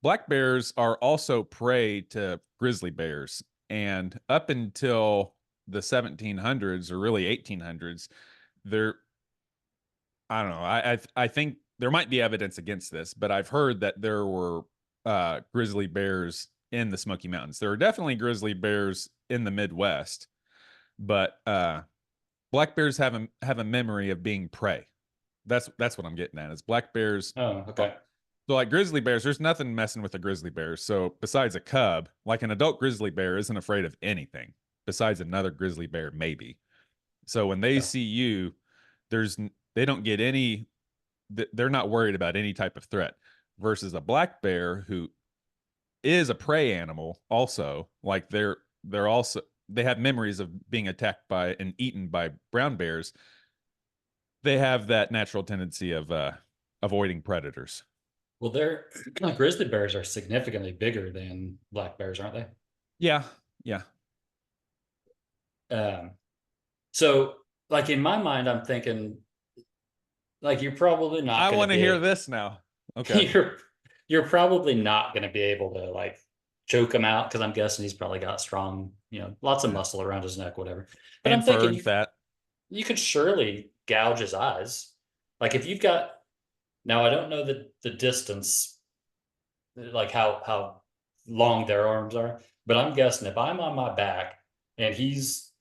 black bears are also prey to grizzly bears. And up until the 1700s or really 1800s, I don't know. I think there might be evidence against this, but I've heard that there were grizzly bears in the Smoky Mountains. There are definitely grizzly bears in the Midwest, but black bears have a memory of being prey. That's what I'm getting at. Is black bears. Oh, okay. So like grizzly bears, there's nothing messing with a grizzly bear. So besides a cub, like an adult grizzly bear isn't afraid of anything besides another grizzly bear, maybe. So when they see you, they don't get any. They're not worried about any type of threat versus a black bear who is a prey animal also. Like they have memories of being attacked by and eaten by brown bears. They have that natural tendency of avoiding predators. Well, they're grizzly bears are significantly bigger than black bears, aren't they? Yeah, yeah. So like in my mind, I'm thinking like you're probably not. I want to hear able, this now. Okay. You're probably not going to be able to like choke him out because I'm guessing he's probably got strong, lots of muscle around his neck, whatever. But And I'm thinking fat. you could surely gouge his eyes. Like if you've got, now I don't know the distance, like how long their arms are, but I'm guessing if I'm on my back and he's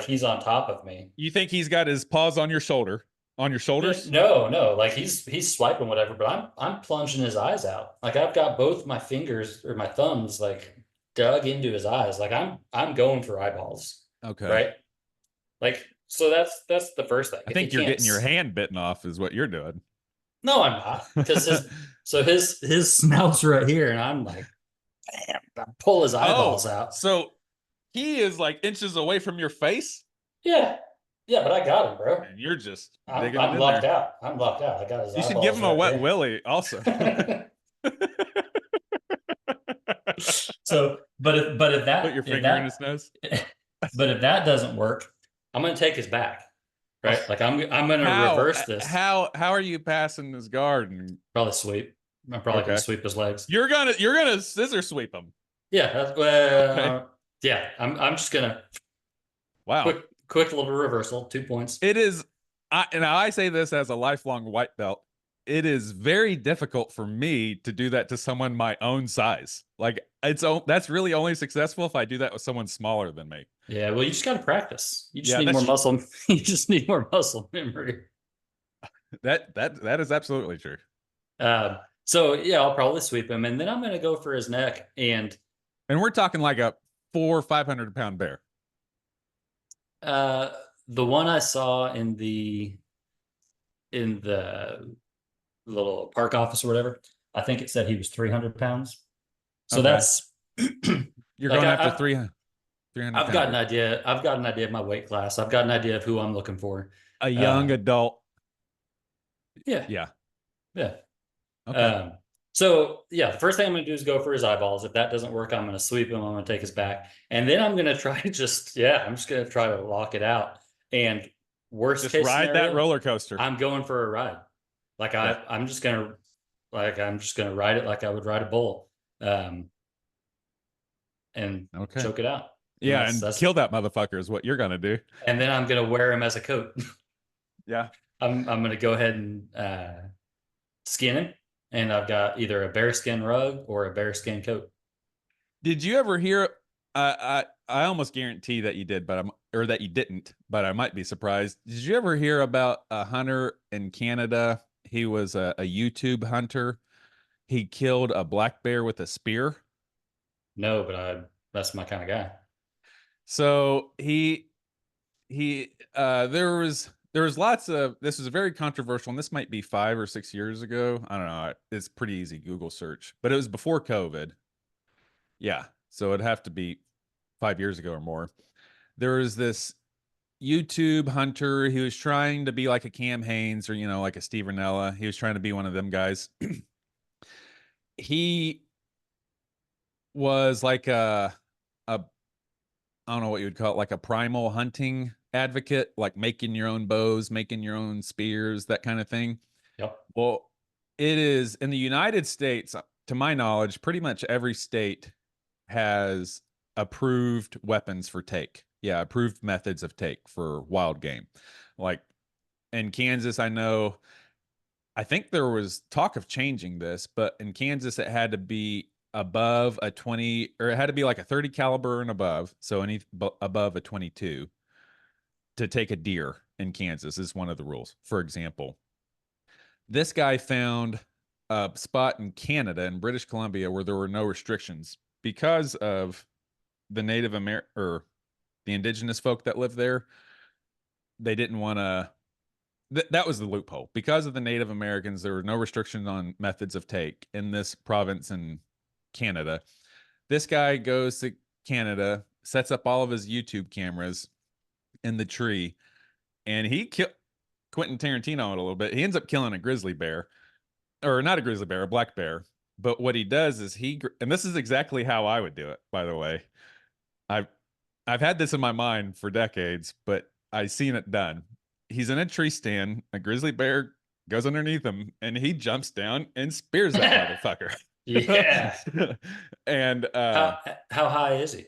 he's on top of me. You think he's got his paws on your shoulder? On your shoulders? No, like he's swiping whatever, but I'm plunging his eyes out. Like I've got both my fingers or my thumbs like dug into his eyes. Like I'm going for eyeballs. Okay. Right? Like so that's the first thing. I think you're getting your hand bitten off is what you're doing. No, I'm not. Because his snout's right here, and I'm like, bam, I pull his eyeballs out. So he is like inches away from your face? Yeah. Yeah, but I got him, bro. And you're just I'm lucked out. I'm lucked out. I got his. You should give him a wet willy also. So, but if that put your finger in his nose. But if that doesn't work, I'm gonna take his back. Right? Like I'm gonna reverse this. How are you passing his guard? And... Probably sweep. I'm probably gonna sweep his legs. You're gonna scissor sweep him. Yeah, that's okay. Yeah. I'm just gonna. Wow. Quick little reversal, 2 points. It is, and I say this as a lifelong white belt. It is very difficult for me to do that to someone my own size. Like that's really only successful if I do that with someone smaller than me. Yeah, well, you just got to practice. You just need more muscle. You just need more muscle memory. That is absolutely true. So yeah, I'll probably sweep him, and then I'm going to go for his neck, and we're talking like a 400 or 500 pound bear. The one I saw in the little park office or whatever, I think it said he was 300 pounds. So that's you're going after 300. I've got an idea. I've got an idea of my weight class. I've got an idea of who I'm looking for. A young adult. Yeah. Yeah. Yeah. Okay. So yeah, the first thing I'm going to do is go for his eyeballs. If that doesn't work, I'm going to sweep him. I'm going to take his back, and then I'm going to try to I'm just going to try to lock it out. And worst case ride scenario, that roller coaster. I'm going for a ride. Like I'm just going to ride it like I would ride a bull, and choke it out. Yeah, and kill that motherfucker is what you're going to do. And then I'm going to wear him as a coat. Yeah. I'm going to go ahead and skin him. And I've got either a bearskin rug or a bearskin coat. Did you ever hear? I almost guarantee that you did, or that you didn't, but I might be surprised. Did you ever hear about a hunter in Canada? He was a YouTube hunter. He killed a black bear with a spear. No, but that's my kind of guy. So there was lots of, this was very controversial, and this might be 5 or 6 years ago. I don't know. It's pretty easy Google search, but it was before COVID. Yeah. So it'd have to be 5 years ago or more. There was this YouTube hunter. He was trying to be like a Cam Haines or, like a Steve Rinella. He was trying to be one of them guys. He was like I don't know what you would call it, like a primal hunting advocate, like making your own bows, making your own spears, that kind of thing. Yep. Well, it is in the United States, to my knowledge, pretty much every state has approved weapons for take. Yeah, approved methods of take for wild game. Like in Kansas, I think there was talk of changing this, but in Kansas, it had to be above a 20, or it had to be like a 30 caliber and above. So above a 22 to take a deer in Kansas is one of the rules. For example, this guy found a spot in Canada, in British Columbia, where there were no restrictions because of the the indigenous folk that live there. They didn't want to, that was the loophole. Because of the Native Americans, there were no restrictions on methods of take in this province in Canada. This guy goes to Canada, sets up all of his YouTube cameras in the tree, and he killed Quentin Tarantino it a little bit. He ends up killing a grizzly bear, or not a grizzly bear, a black bear. But what he does is and this is exactly how I would do it, by the way. I've had this in my mind for decades, but I've seen it done. He's in a tree stand, a grizzly bear goes underneath him, and he jumps down and spears that motherfucker. Yeah. And how high is he?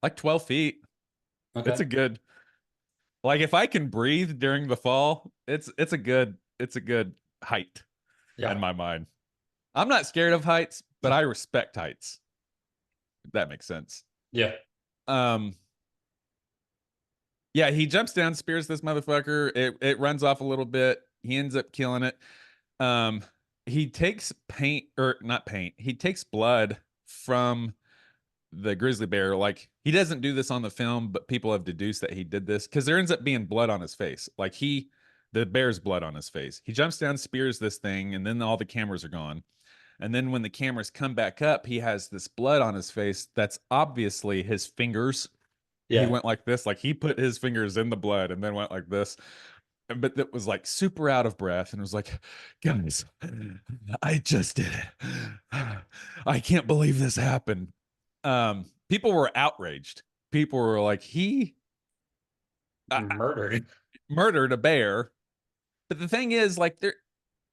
like 12 feet. Okay. It's a good, like, if I can breathe during the fall, it's a good height in my mind. I'm not scared of heights, but I respect heights. If that makes sense. Yeah. Yeah, he jumps down, spears this motherfucker. It runs off a little bit. He ends up killing it. He takes he takes blood from the grizzly bear. Like, he doesn't do this on the film, but people have deduced that he did this because there ends up being blood on his face. Like, the bear's blood on his face. He jumps down, spears this thing, and then all the cameras are gone. And then when the cameras come back up, he has this blood on his face that's obviously his fingers. Yeah. He went like this, like he put his fingers in the blood and then went like this. But it was like super out of breath and was like, guys, I just did it. I can't believe this happened. People were outraged. People were like, he murdered a bear. But the thing is, like,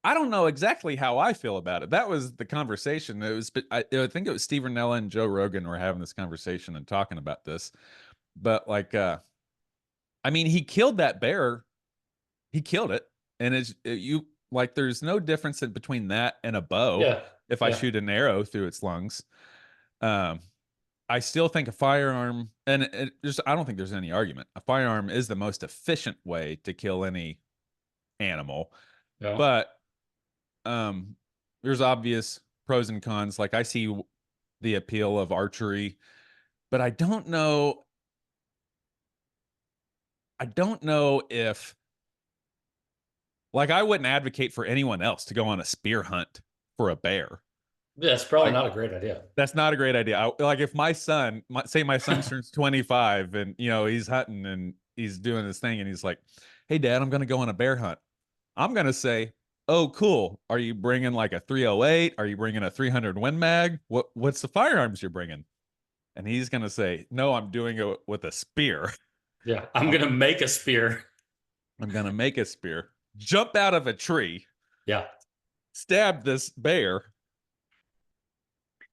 I don't know exactly how I feel about it. That was the conversation. I think it was Steve Rinella and Joe Rogan were having this conversation and talking about this. But like, I mean, he killed that bear. He killed it, and there's no difference between that and a bow. Yeah. If I shoot an arrow through its lungs, I still think a firearm, and I don't think there's any argument. A firearm is the most efficient way to kill any animal. Yeah. But there's obvious pros and cons. Like, I see the appeal of archery, but I don't know if, like, I wouldn't advocate for anyone else to go on a spear hunt for a bear. Yeah, it's probably not a great idea. That's not a great idea. Like, if my son turns 25 and, he's hunting and he's doing this thing and he's like, hey, Dad, I'm going to go on a bear hunt. I'm going to say, oh, cool. Are you bringing like a 308? Are you bringing a 300 Win Mag? What's the firearms you're bringing? And he's going to say, no, I'm doing it with a spear. Yeah, I'm going to make a spear. I'm going to make a spear. Jump out of a tree. Yeah. Stab this bear.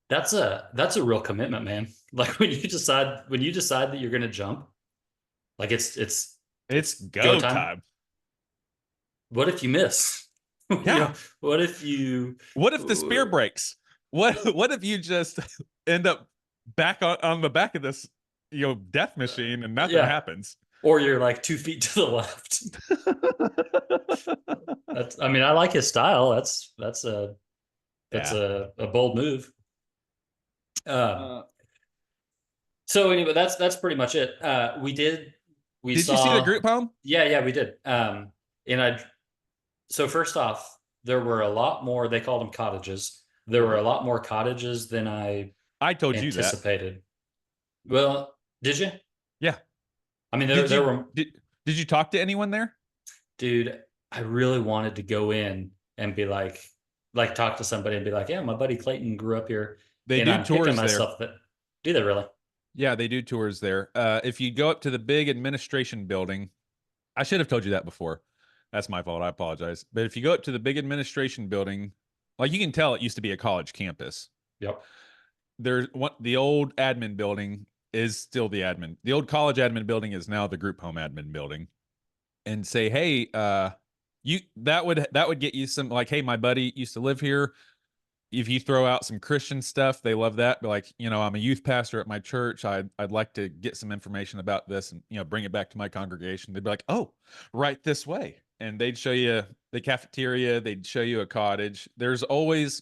That's a real commitment, man. Like, when you decide that you're going to jump, like, it's go time. What if you miss? Yeah. What if the spear breaks? What if you just end up back on the back of this, death machine and nothing happens? Or you're like 2 feet to the left. I like his style. That's a bold move. So anyway, that's pretty much it. Did you see the group home? Yeah, we did. So first off, there were a lot more, they called them cottages. There were a lot more cottages than I told you that. Anticipated. Well, did you? Yeah. I mean, there were. Did you talk to anyone there? Dude, I really wanted to go in and be like talk to somebody and be like, yeah, my buddy Clayton grew up here. They do tours there. Do they really? Yeah, they do tours there. If you go up to the big administration building, I should have told you that before. That's my fault. I apologize. But if you go up to the big administration building, like, you can tell it used to be a college campus. Yep. The old admin building is still the admin. The old college admin building is now the group home admin building. And say, hey, that would get you some, like, hey, my buddy used to live here. If you throw out some Christian stuff, they love that. But, like, I'm a youth pastor at my church. I'd like to get some information about this and, bring it back to my congregation. They'd be like, oh, right this way. And they'd show you the cafeteria. They'd show you a cottage. There's always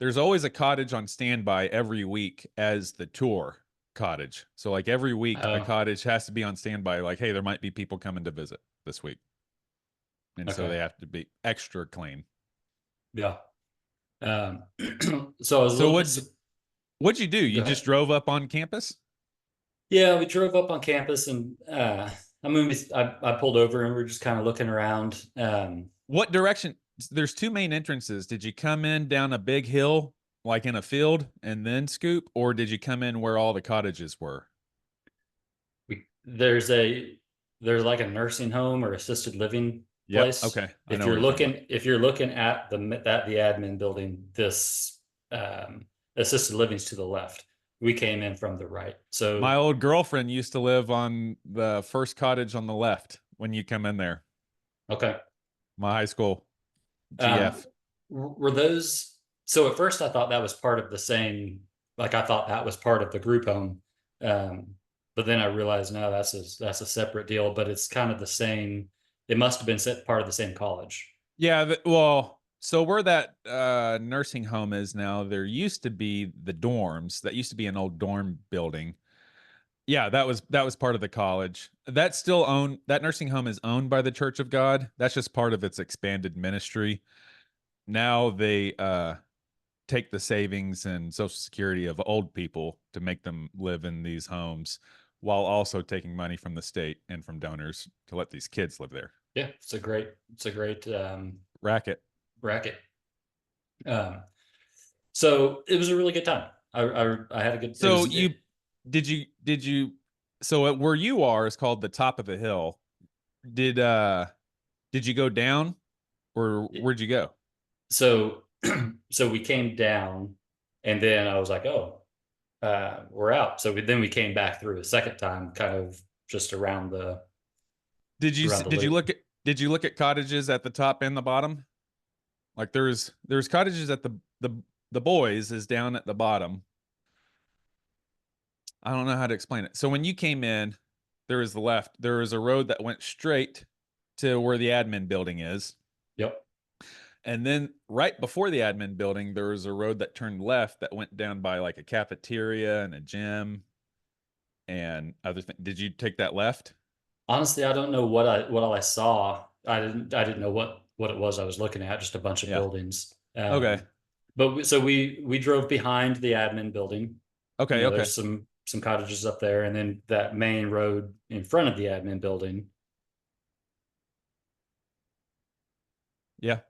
a cottage on standby every week as the tour cottage. So, like, every week a cottage has to be on standby. Like, hey, there might be people coming to visit this week. And so they have to be extra clean. Yeah. So what'd you do? You just drove up on campus? Yeah, we drove up on campus and I pulled over and we are just kind of looking around. What direction? There's two main entrances. Did you come in down a big hill, like in a field, and then scoop, or did you come in where all the cottages were? we there's like a nursing home or assisted living Yep. place. Okay. I know what you're talking about. If you're looking at the admin building, this assisted living's to the left. We came in from the right. My So old girlfriend used to live on the first cottage on the left when you come in there. okay. My high school Um, GF. were those so at first I thought that was part of the same, like I thought that was part of the group home. Um, but then I realized no, that's a separate deal, but it's kind of the same. It must have been part of the same college. Yeah, well, so where that nursing home is now, there used to be the dorms. That used to be an old dorm building. Yeah, that was part of the college. That's still owned. That nursing home is owned by the Church of God. That's just part of its expanded ministry. Now they take the savings and social security of old people to make them live in these homes while also taking money from the state and from donors to let these kids live there. Yeah, it's a great Racket. bracket. Um, so it was a really good time. I had a good. So did you so where you are is called the top of the hill. Did did you go down or where'd you go? So so we came down, and then I was like, oh, we're out. So then we came back through a second time, kind of just around the Did you loop. look at cottages at the top and the bottom? Like there's cottages at the boys is down at the bottom. I don't know how to explain it. So when you came in, there was the left. There was a road that went straight to where the admin building is. Yep. And then right before the admin building, there was a road that turned left that went down by like a cafeteria and a gym and other things. Did you take that left? Honestly, I don't know what all I saw. I didn't know what it was I was looking at. Just a bunch of Yeah. buildings. Okay. But so we drove behind the admin building. Okay. Okay. There's some cottages up there, and then that main road in front of the admin building. Yeah.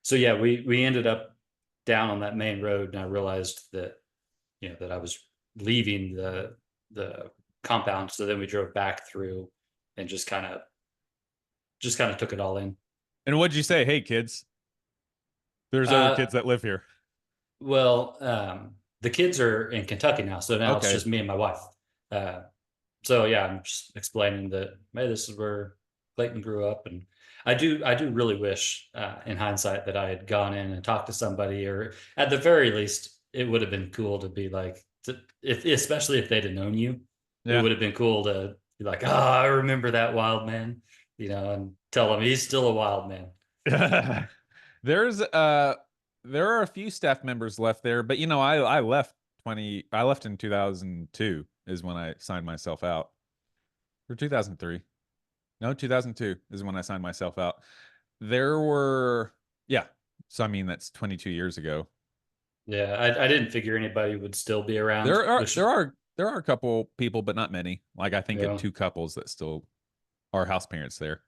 So yeah, we ended up down on that main road, and I realized that that I was leaving the compound. So then we drove back through and just kind of took it all in. And what'd you say? Hey, kids, there's other Uh, kids that live here. well, the kids are in Kentucky now, so now it's Okay. just me and my wife. Uh, so yeah, I'm just explaining that, hey, this is where Clayton grew up, and I do really wish, in hindsight, that I had gone in and talked to somebody, or at the very least, it would have been cool to be like, if especially if they'd have known you, it Yeah. would have been cool to be like, oh, I remember that wild man, and tell him he's still a wild man. There's there are a few staff members left there, but I left I left in 2002 is when I signed myself out. Or 2003. No, 2002 is when I signed myself out. There were yeah. So I mean that's 22 years ago. Yeah, I didn't figure anybody would still be around, There are which, there are there are a couple people but not many. Like I think of yeah, two couples that still are house parents there.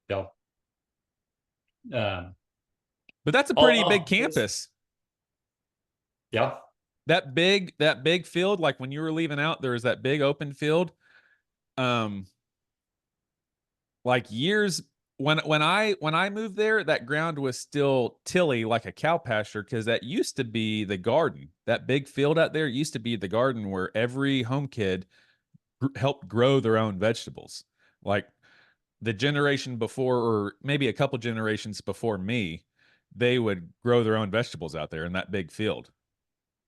yeah. Um, But that's a oh, pretty big it was, campus. yeah. That big field, like when you were leaving out, there was that big open field. Um, like years when I moved there, that ground was still tilly like a cow pasture because that used to be the garden. That big field out there used to be the garden where every home kid helped grow their own vegetables. Like the generation before, or maybe a couple generations before me, they would grow their own vegetables out there in that big field.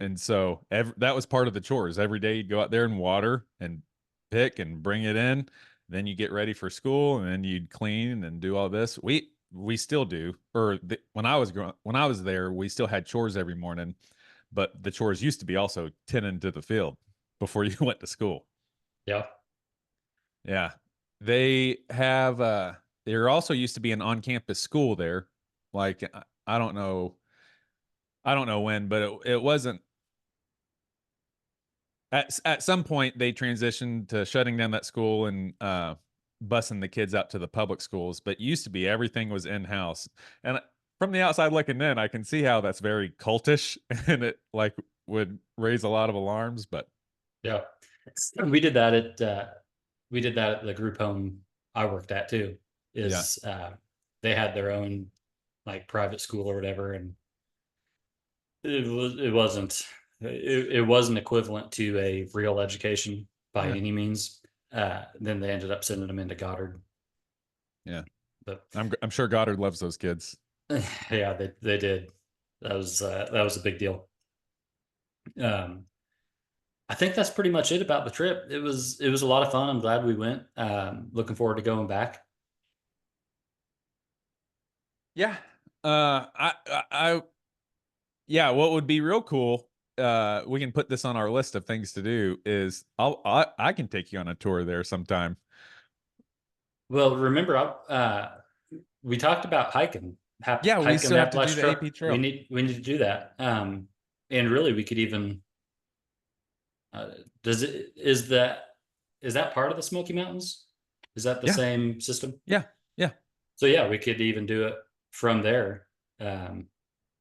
And so that was part of the chores. Every day you'd go out there and water and pick and bring it in. Then you get ready for school, and then you'd clean and do all this. We still do. When when I was there, we still had chores every morning, but the chores used to be also tending to the field before you went to school. Yeah. Yeah. They have there also used to be an on-campus school there. Like I don't know when, but it wasn't At some point they transitioned to shutting down that school and busing the kids out to the public schools, but it used to be everything was in-house. And from the outside looking in, I can see how that's very cultish and it like would raise a lot of alarms, but Yeah. We did that at the group home I worked at too. They had their own like private school or whatever, and it wasn't equivalent to a real education by Yeah. any means. Then they ended up sending them into Goddard. Yeah, But I'm sure Goddard loves those kids. yeah, they did. That was a big deal. I think that's pretty much it about the trip. It was a lot of fun. I'm glad we went. Looking forward to going back. Yeah. Yeah, what would be real cool, we can put this on our list of things to do is I can take you on a tour there sometime. Well, remember, we talked about hiking. Yeah, we hiking still have to do Appalachian the Trail. AP Trail. We need to do that. And really, we could even. Is that part of the Smoky Mountains? Is that the Yeah. same system? Yeah. So yeah, we could even do it from there, and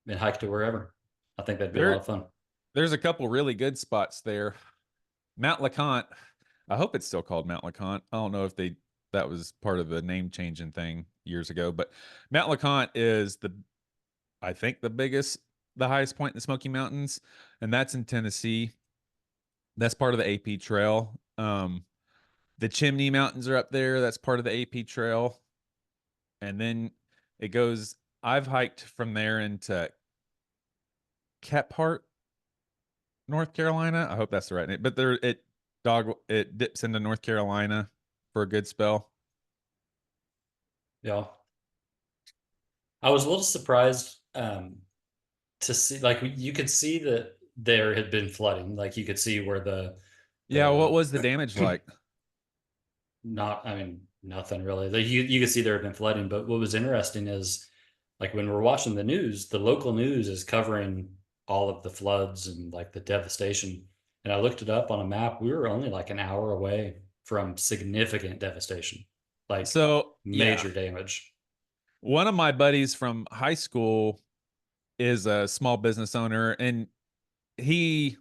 hike to wherever. I think that'd be a lot of fun. There's a couple really good spots there. Mount LeConte. I hope it's still called Mount LeConte. I don't know if that was part of the name changing thing years ago, but Mount LeConte is I think the highest point in the Smoky Mountains, and that's in Tennessee. That's part of the AP Trail. The Chimney Mountains are up there. That's part of the AP Trail. And then it goes, I've hiked from there into Kephart, North Carolina. I hope that's the right name. But it dips into North Carolina for a good spell. Yeah. I was a little surprised to see, like, you could see that there had been flooding. Like, you could see where Yeah, what was the damage like? Nothing really. Like, you could see there had been flooding, but what was interesting is, like, when we're watching the news, the local news is covering all of the floods and like the devastation. And I looked it up on a map. We were only like an hour away from significant devastation, like major damage. One of my buddies from high school is a small business owner, and he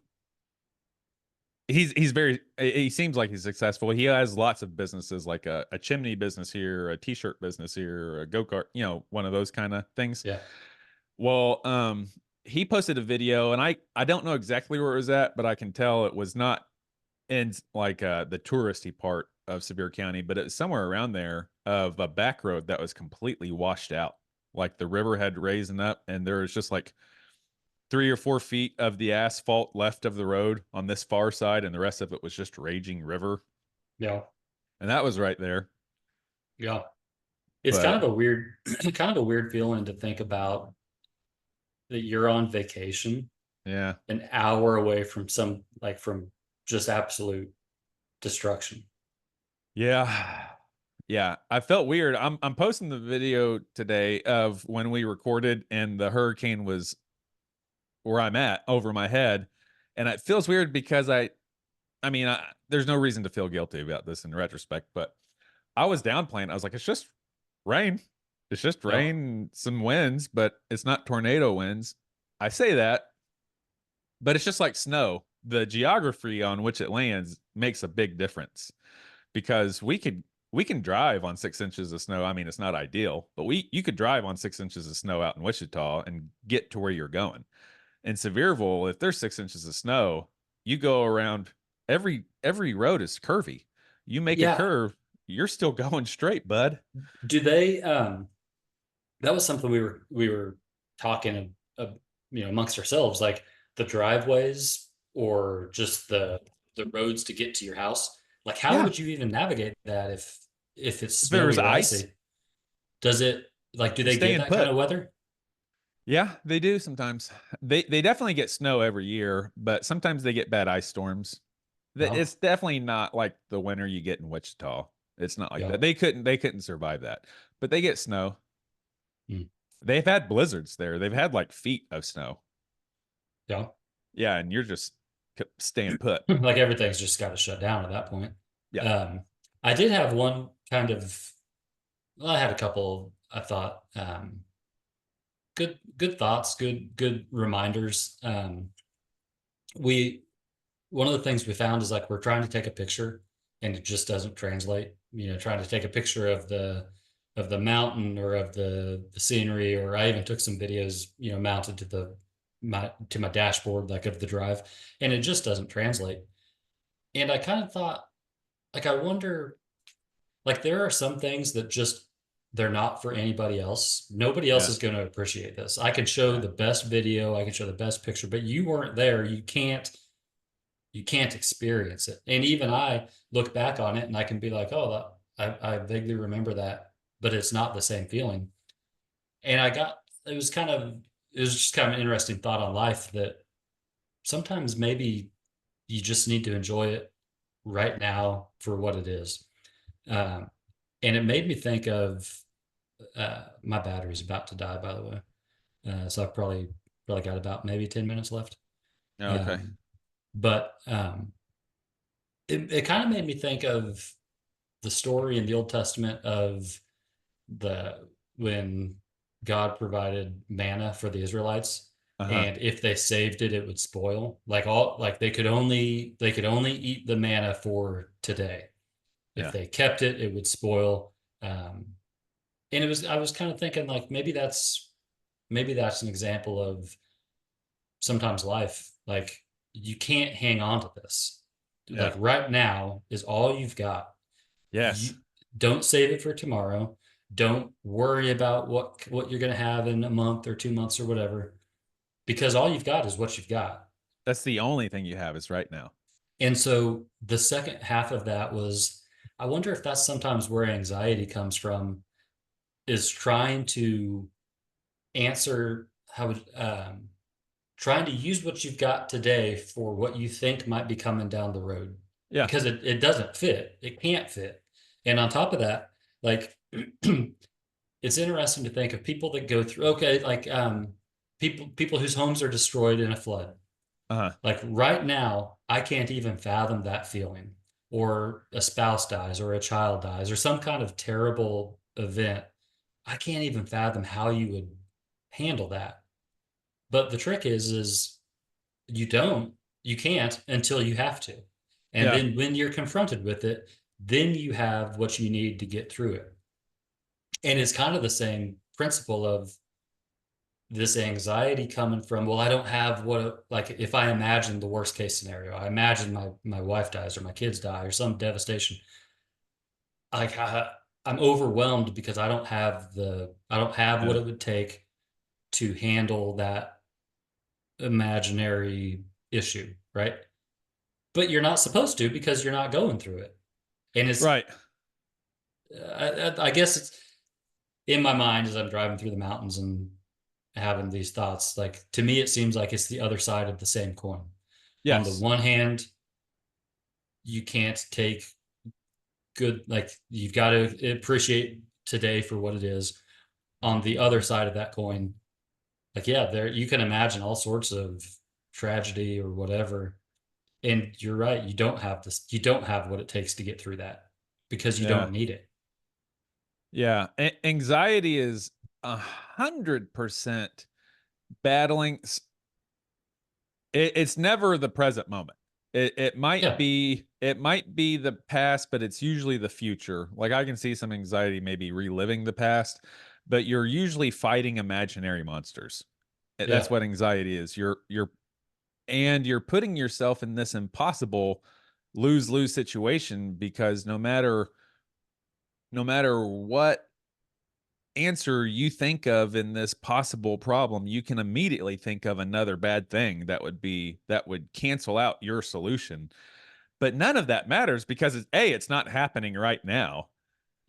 seems like he's successful. He has lots of businesses, like a chimney business here, a t-shirt business here, a go-kart, one of those kind of things. Yeah. Well, he posted a video, and I don't know exactly where it was at, but I can tell it was not in like the touristy part of Sevier County, but it was somewhere around there, of a back road that was completely washed out. Like the river had risen up, and there was just like 3 or 4 feet of the asphalt left of the road on this far side, and the rest of it was just raging river. Yeah. And that was right there. Yeah. It's kind of a weird feeling to think about that you're on vacation. Yeah. An hour away from from just absolute destruction. Yeah. Yeah. I felt weird. I'm posting the video today of when we recorded and the hurricane was where I'm at over my head. And it feels weird because there's no reason to feel guilty about this in retrospect, but I was downplaying. I was like, it's just rain. It's just rain, and some winds, but it's not tornado winds. I say that, but it's just like snow. The geography on which it lands makes a big difference, because we can drive on 6 inches of snow. I mean, it's not ideal, but you could drive on 6 inches of snow out in Wichita and get to where you're going. In Sevierville, if there's 6 inches of snow, you go around, every road is curvy. You make a curve, you're still going straight, bud. Do they that was something we were talking amongst ourselves, like the driveways or just the roads to get to your house. Like, how would you even navigate that if it's snowy or icy? Does it, like, do they get that kind of weather? Yeah, they do sometimes. They definitely get snow every year, but sometimes they get bad ice storms. It's definitely not like the winter you get in Wichita. It's not like that. They couldn't survive that. But they get snow. They've had blizzards there. They've had like feet of snow. Yeah. Yeah, and you're just staying put. Like everything's just got to shut down at that point. Yeah. I did have one kind of, well, I had a couple, I thought, good thoughts, good reminders. One of the things we found is like we're trying to take a picture and it just doesn't translate. Trying to take a picture of the mountain or of the scenery, or I even took some videos, mounted to my dashboard, like of the drive, and it just doesn't translate. And I kind of thought, like, I wonder, like, there are some things that just they're not for anybody else. Nobody else Yeah. is going to appreciate this. I could show the best video, I could show the best picture, but you weren't there. You can't experience it. And even I look back on it and I can be like, oh, I vaguely remember that, but it's not the same feeling. And it was just kind of an interesting thought on life that sometimes maybe you just need to enjoy it right now for what it is. And it made me think of, my battery's about to die, by the way. So I've probably got about maybe 10 minutes left. Okay. But it kind of made me think of the story in the Old Testament of when God provided manna for the Israelites, and if they saved it, it would spoil. Like they could only eat the manna for today. If they kept it, it would spoil. And I was kind of thinking, like, maybe that's an example of sometimes life. Like, you can't hang on to this. Like, right now is all you've got. Yes. Don't save it for tomorrow. Don't worry about what you're going to have in a month or 2 months or whatever, because all you've got is what you've got. That's the only thing you have is right now. And so the second half of that was, I wonder if that's sometimes where anxiety comes from, is trying to trying to use what you've got today for what you think might be coming down the road. Yeah. Because it doesn't fit. It can't fit. And on top of that, like, it's interesting to think of people that go through, people whose homes are destroyed in a flood. Like right now, I can't even fathom that feeling, or a spouse dies or a child dies or some kind of terrible event. I can't even fathom how you would handle that. But the trick is you can't until you have to. And then when you're confronted with it, then you have what you need to get through it. And it's kind of the same principle of this anxiety coming from, well, I don't have like, if I imagine the worst case scenario, I imagine my wife dies or my kids die or some devastation. Like, I'm overwhelmed because I don't have what it would take to handle that imaginary issue, right? But you're not supposed to, because you're not going through it. And it's right. I guess it's in my mind as I'm driving through the mountains and having these thoughts. Like, to me, it seems like it's the other side of the same coin. Yes. On the one hand, you can't take good, like, you've got to appreciate today for what it is. On the other side of that coin, like, there you can imagine all sorts of tragedy or whatever. And you're right, you don't have what it takes to get through that, because you don't need it. Yeah. Anxiety is 100% battling. It's never the present moment. It might be the past, but it's usually the future. Like, I can see some anxiety maybe reliving the past, but you're usually fighting imaginary monsters. That's what anxiety is. You're putting yourself in this impossible lose-lose situation, because no matter what answer you think of in this possible problem, you can immediately think of another bad thing that would cancel out your solution. But none of that matters, because it's not happening right now.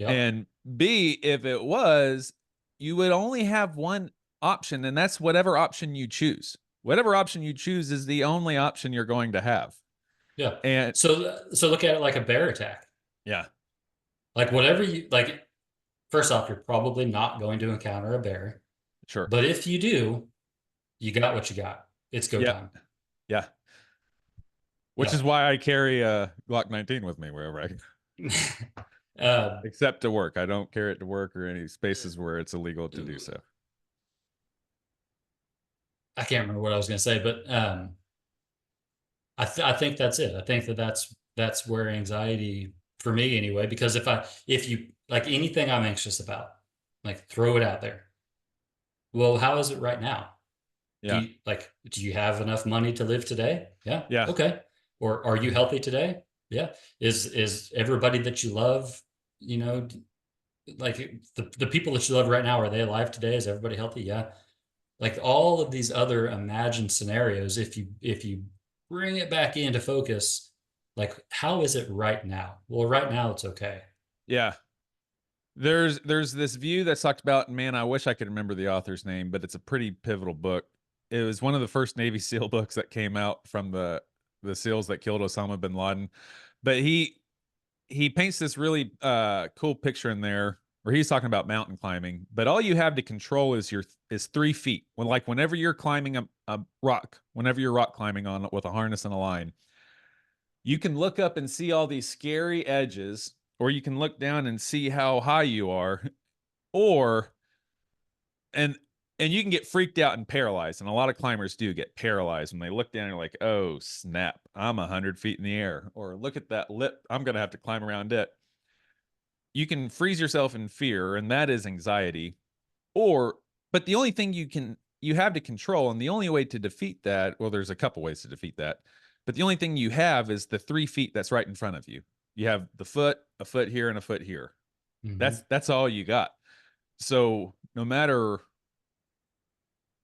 And B, if it was, you would only have one option, and that's whatever option you choose. Whatever option you choose is the only option you're going to have. Yeah. And so look at it like a bear attack. Yeah. Like, whatever you like, first off, you're probably not going to encounter a bear. Sure. But if you do, you got what you got. It's go time. Yeah. which is why I carry a Glock 19 with me wherever I go. Except to work. I don't carry it to work or any spaces where it's illegal to do so. I can't remember what I was going to say, but I think that's it. I think that's where anxiety, for me anyway, because if you like anything I'm anxious about, like throw it out there. Well, how is it right now? Yeah. Do you have enough money to live today? Yeah. Yeah. Okay. Or are you healthy today? Yeah. Is everybody that you love, like the people that you love right now, are they alive today? Is everybody healthy? Yeah. Like all of these other imagined scenarios, if you bring it back into focus, like how is it right now? Well, right now it's okay. Yeah. There's this view that's talked about, and man, I wish I could remember the author's name, but it's a pretty pivotal book. It was one of the first Navy SEAL books that came out from the SEALs that killed Osama bin Laden. But he paints this really cool picture in there where he's talking about mountain climbing, but all you have to control is 3 feet. Whenever you're climbing a rock, whenever you're rock climbing on with a harness and a line, you can look up and see all these scary edges, or you can look down and see how high you are, and you can get freaked out and paralyzed. And a lot of climbers do get paralyzed when they look down and you're like, oh snap, I'm 100 feet in the air, or look at that lip, I'm going to have to climb around it. You can freeze yourself in fear, and that is anxiety. But the only thing you have to control, and the only way to defeat that, well, there's a couple ways to defeat that, but the only thing you have is the 3 feet that's right in front of you. You have a foot here, and a foot here. Mm-hmm. That's all you got. So no matter,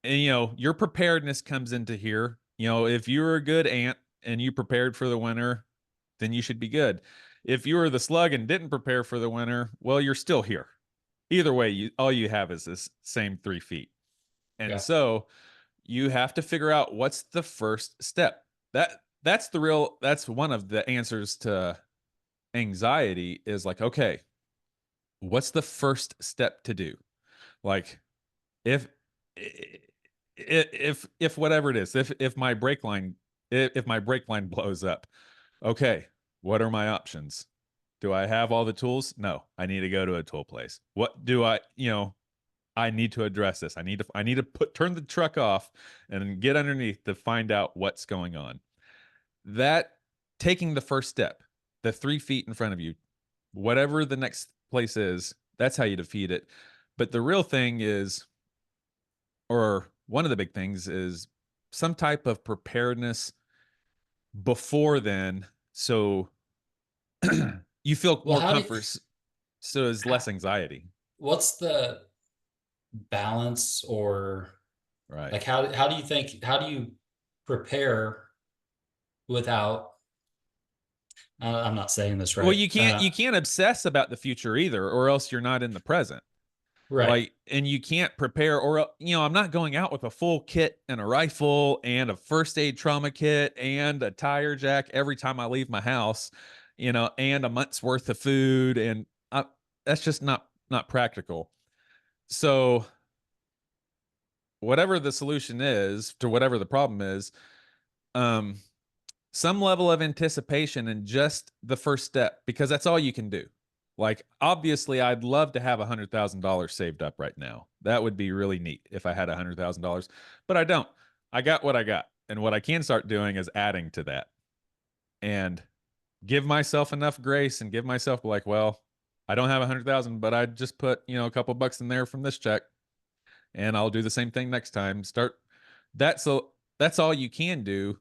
and your preparedness comes into here. If you're a good ant and you prepared for the winter, then you should be good. If you were the slug and didn't prepare for the winter, well, you're still here. Either way, all you have is this same 3 feet. And so you have to figure out what's the first step. That's one of the answers to anxiety, is like, okay, what's the first step to do? Like if whatever it is, if my brake line blows up, okay, what are my options? Do I have all the tools? No, I need to go to a tool place. What do I need to address this. I need to turn the truck off and get underneath to find out what's going on. That taking the first step, the 3 feet in front of you, whatever the next place is, that's how you defeat it. But the real thing is, or one of the big things is, some type of preparedness before then, so you feel more comfort, so there's less anxiety. What's the balance, or right? Like how do you prepare without? I'm not saying this right. Well, you can't obsess about the future either, or else you're not in the present. Right. And you can't prepare, or I'm not going out with a full kit and a rifle and a first aid trauma kit and a tire jack every time I leave my house, and a month's worth of food, and that's just not practical. So whatever the solution is to whatever the problem is, some level of anticipation and just the first step, because that's all you can do. Like, obviously, I'd love to have $100,000 saved up right now. That would be really neat if I had $100,000, but I don't. I got what I got. And what I can start doing is adding to that and give myself enough grace and give myself like, well, I don't have 100,000, but I just put, a couple bucks in there from this check, and I'll do the same thing next time. That's all you can do.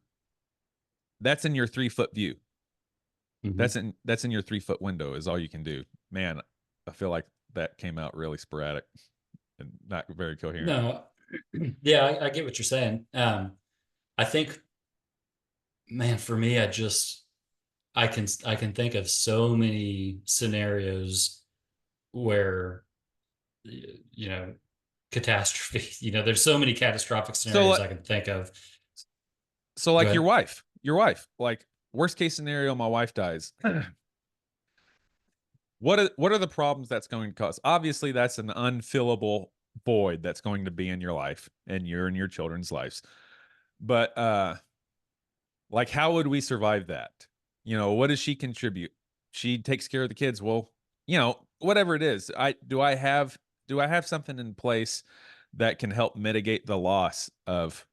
That's in your 3 foot view. Mm-hmm. That's in your 3 foot window is all you can do. Man, I feel like that came out really sporadic and not very coherent. No, yeah, I get what you're saying. I think, man, for me, I can think of so many scenarios where, catastrophe. There's so many catastrophic scenarios I can think of. So, like your wife, like, worst case scenario, my wife dies. What are the problems that's going to cause? Obviously, that's an unfillable void that's going to be in your life and your children's lives. But Like, how would we survive that? What does she contribute? She takes care of the kids. Well, whatever it is, do I have something in place that can help mitigate the loss of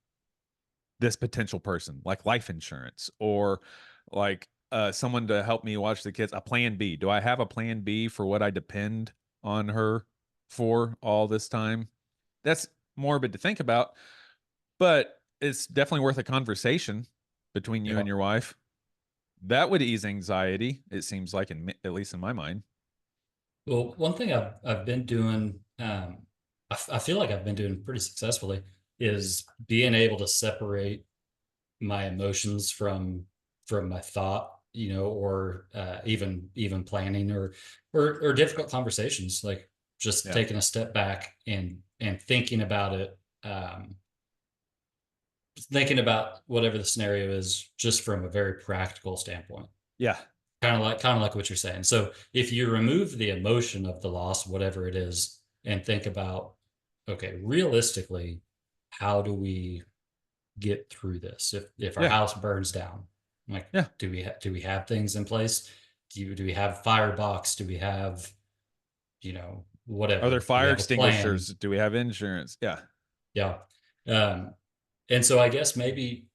this potential person, like life insurance, or like someone to help me watch the kids? A plan B. Do I have a plan B for what I depend on her for all this time? That's morbid to think about, but it's definitely worth a conversation between you Yeah. and your wife. That would ease anxiety, it seems like, at least in my mind. Well, one thing I've been doing, I feel like I've been doing pretty successfully, is being able to separate my emotions from my thought, or even planning or difficult conversations, like just Yeah. taking a step back and thinking about it, thinking about whatever the scenario is, just from a very practical standpoint. Yeah. Kind of like what you're saying. So if you remove the emotion of the loss, whatever it is, and think about, okay, realistically, how do we get through this if our Yeah. house burns down? Like, Yeah. do we have things in place? Do we have firebox? Do we have, whatever? Are there Do we fire have a plan? extinguishers? Do we have insurance? Yeah. Yeah. And so I guess maybe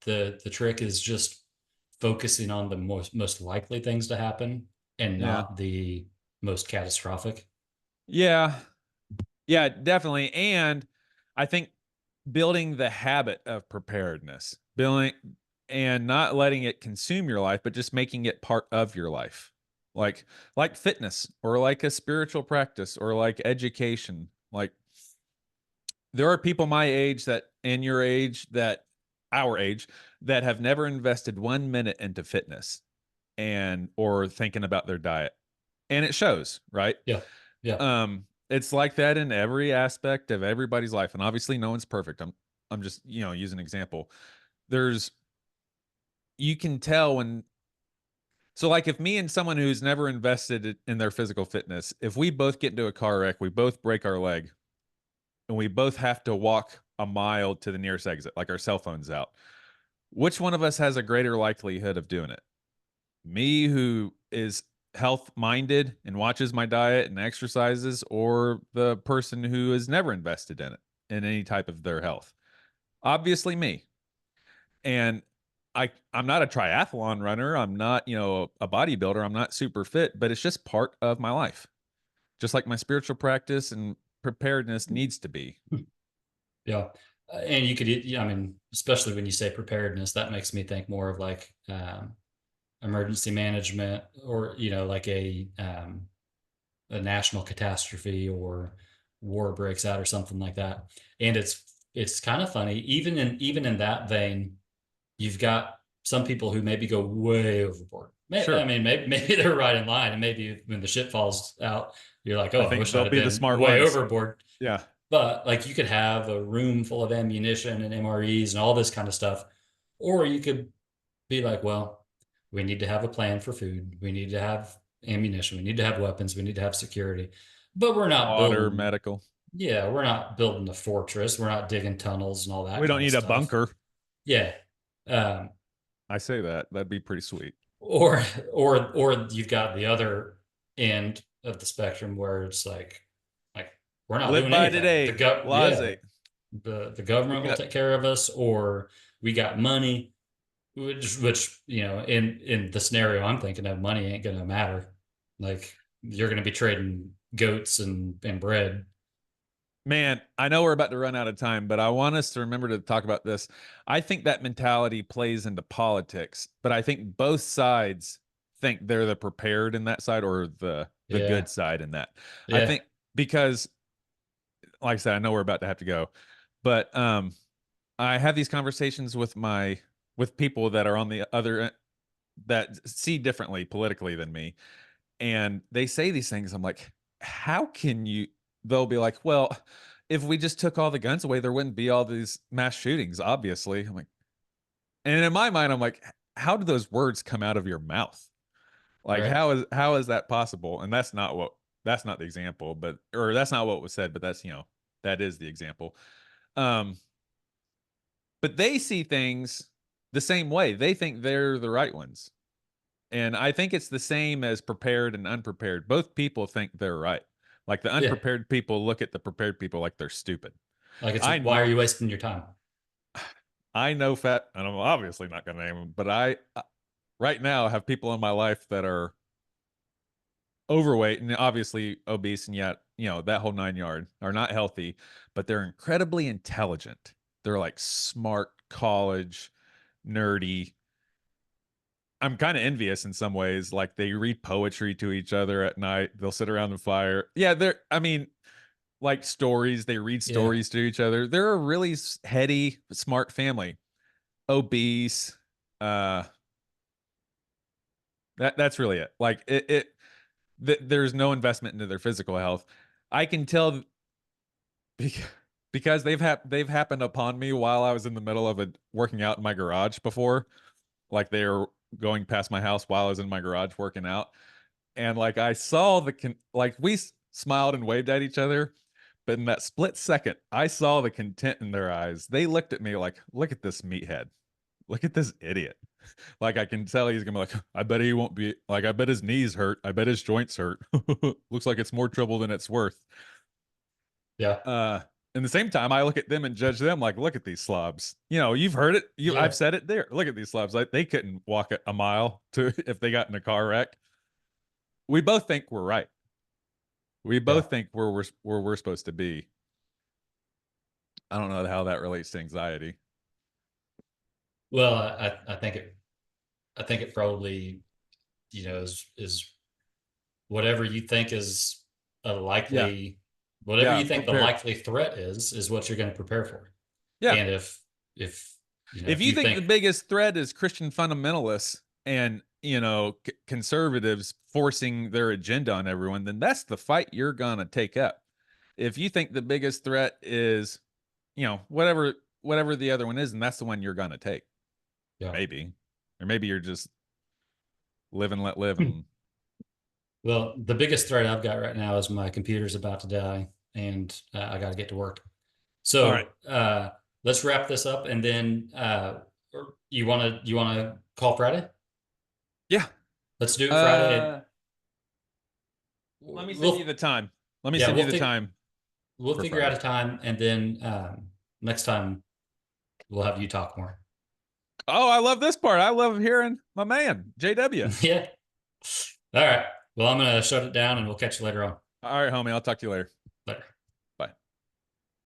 the trick is just focusing on the most likely things to happen and Yeah. not the most catastrophic. Yeah. Yeah, definitely. And I think building the habit of preparedness, building and not letting it consume your life, but just making it part of your life. Like fitness, or like a spiritual practice, or like education. Like, there are people my age, that and your age, that our age, that have never invested 1 minute into fitness or thinking about their diet. And it shows, right? Yeah. Yeah. It's like that in every aspect of everybody's life. And obviously no one's perfect. I'm just, using an example. You can tell when, so like, if me and someone who's never invested in their physical fitness, if we both get into a car wreck, we both break our leg, and we both have to walk a mile to the nearest exit, like our cell phone's out, which one of us has a greater likelihood of doing it? Me, who is health minded and watches my diet and exercises, or the person who has never invested in it, in any type of their health? Obviously me. And I'm not a triathlon runner, I'm not, a bodybuilder, I'm not super fit, but it's just part of my life, just like my spiritual practice and preparedness needs to be. Yeah. And you could, I mean, especially when you say preparedness, that makes me think more of like emergency management, or, like a national catastrophe or war breaks out or something like that. And it's kind of funny, even in that vein, you've got some people who maybe go way overboard. Sure. I mean, maybe they're right in line, and maybe when the shit falls out, you're like, I oh, I think wish I'd they'll have be the been smart way ones. overboard. Yeah. But like, you could have a room full of ammunition and MREs and all this kind of stuff, or you could be like, well, we need to have a plan for food. We need to have ammunition. We need to have weapons. We need to have security. But we're not Water, building, medical. yeah, we're not building a fortress. We're not digging tunnels and all that We don't kind of need a stuff. bunker. Yeah. Um, I say that'd be pretty sweet. or you've got the other end of the spectrum where it's like we're not Live doing by anything. today. Yeah, Blase. the government will take care of us, or we got money, which in the scenario I'm thinking of, money ain't gonna matter. Like, you're gonna be trading goats and bread. Man, I know we're about to run out of time, but I want us to remember to talk about this. I think that mentality plays into politics, but I think both sides think they're the prepared in that side, or the Yeah. good side in that. I Yeah. think, because, like I said, I know we're about to have to go, but I have these conversations with people that are on the other, that see differently politically than me, and they say these things. I'm like, how can you? They'll be like, well, if we just took all the guns away, there wouldn't be all these mass shootings, obviously. I'm like, and in my mind, I'm like, how do those words come out of your mouth? Like, Right. how is that possible? And that's not the example, or that's not what was said, but that's, that is the example. But they see things the same way. They think they're the right ones. And I think it's the same as prepared and unprepared. Both people think they're right. Like the Yeah. unprepared people look at the prepared people like they're stupid. Like I why are you wasting your time? I know and I'm obviously not going to name them, but I right now have people in my life that are overweight and obviously obese, and yet, that whole 9 yard, are not healthy, but they're incredibly intelligent. They're like smart, college, nerdy. I'm kind of envious in some ways. Like they read poetry to each other at night. They'll sit around the fire. Yeah, like stories. They read stories to each other. They're a really heady, smart family. Obese. That's really it. Like there's no investment into their physical health. I can tell because they've happened upon me while I was in the middle of working out in my garage before. Like they were going past my house while I was in my garage working out, and like I saw like we smiled and waved at each other, but in that split second, I saw the content in their eyes. They looked at me like, "Look at this meathead. Look at this idiot." Like I can tell he's gonna be like, I bet he won't be like, I bet his knees hurt. I bet his joints hurt. Looks like it's more trouble than it's worth. Yeah. In the same time, I look at them and judge them like, look at these slobs. You've heard it. I've said it there. Look at these slobs. Like they couldn't walk a mile if they got in a car wreck. We both think we're right. We both think where we're supposed to be. I don't know how that relates to anxiety. Well, I think it probably, is whatever you think is a likely, whatever you think the likely threat is what you're going to prepare for. Yeah. And if you think the biggest threat is Christian fundamentalists and, conservatives forcing their agenda on everyone, then that's the fight you're going to take up. If you think the biggest threat is, whatever the other one is, and that's the one you're going to take. Yeah. Maybe. Or maybe you're just live and let live. And well, the biggest threat I've got right now is my computer's about to die and I got to get to work. So, all right. Let's wrap this up, and then you want to call Friday? Yeah. Let's do it Friday. Let me send you the time. Let me send you the time. We'll figure out a time, and then next time we'll have you talk more. Oh, I love this part. I love hearing my man, JW. Yeah. All right. Well, I'm going to shut it down, and we'll catch you later on. All right, homie. I'll talk to you later.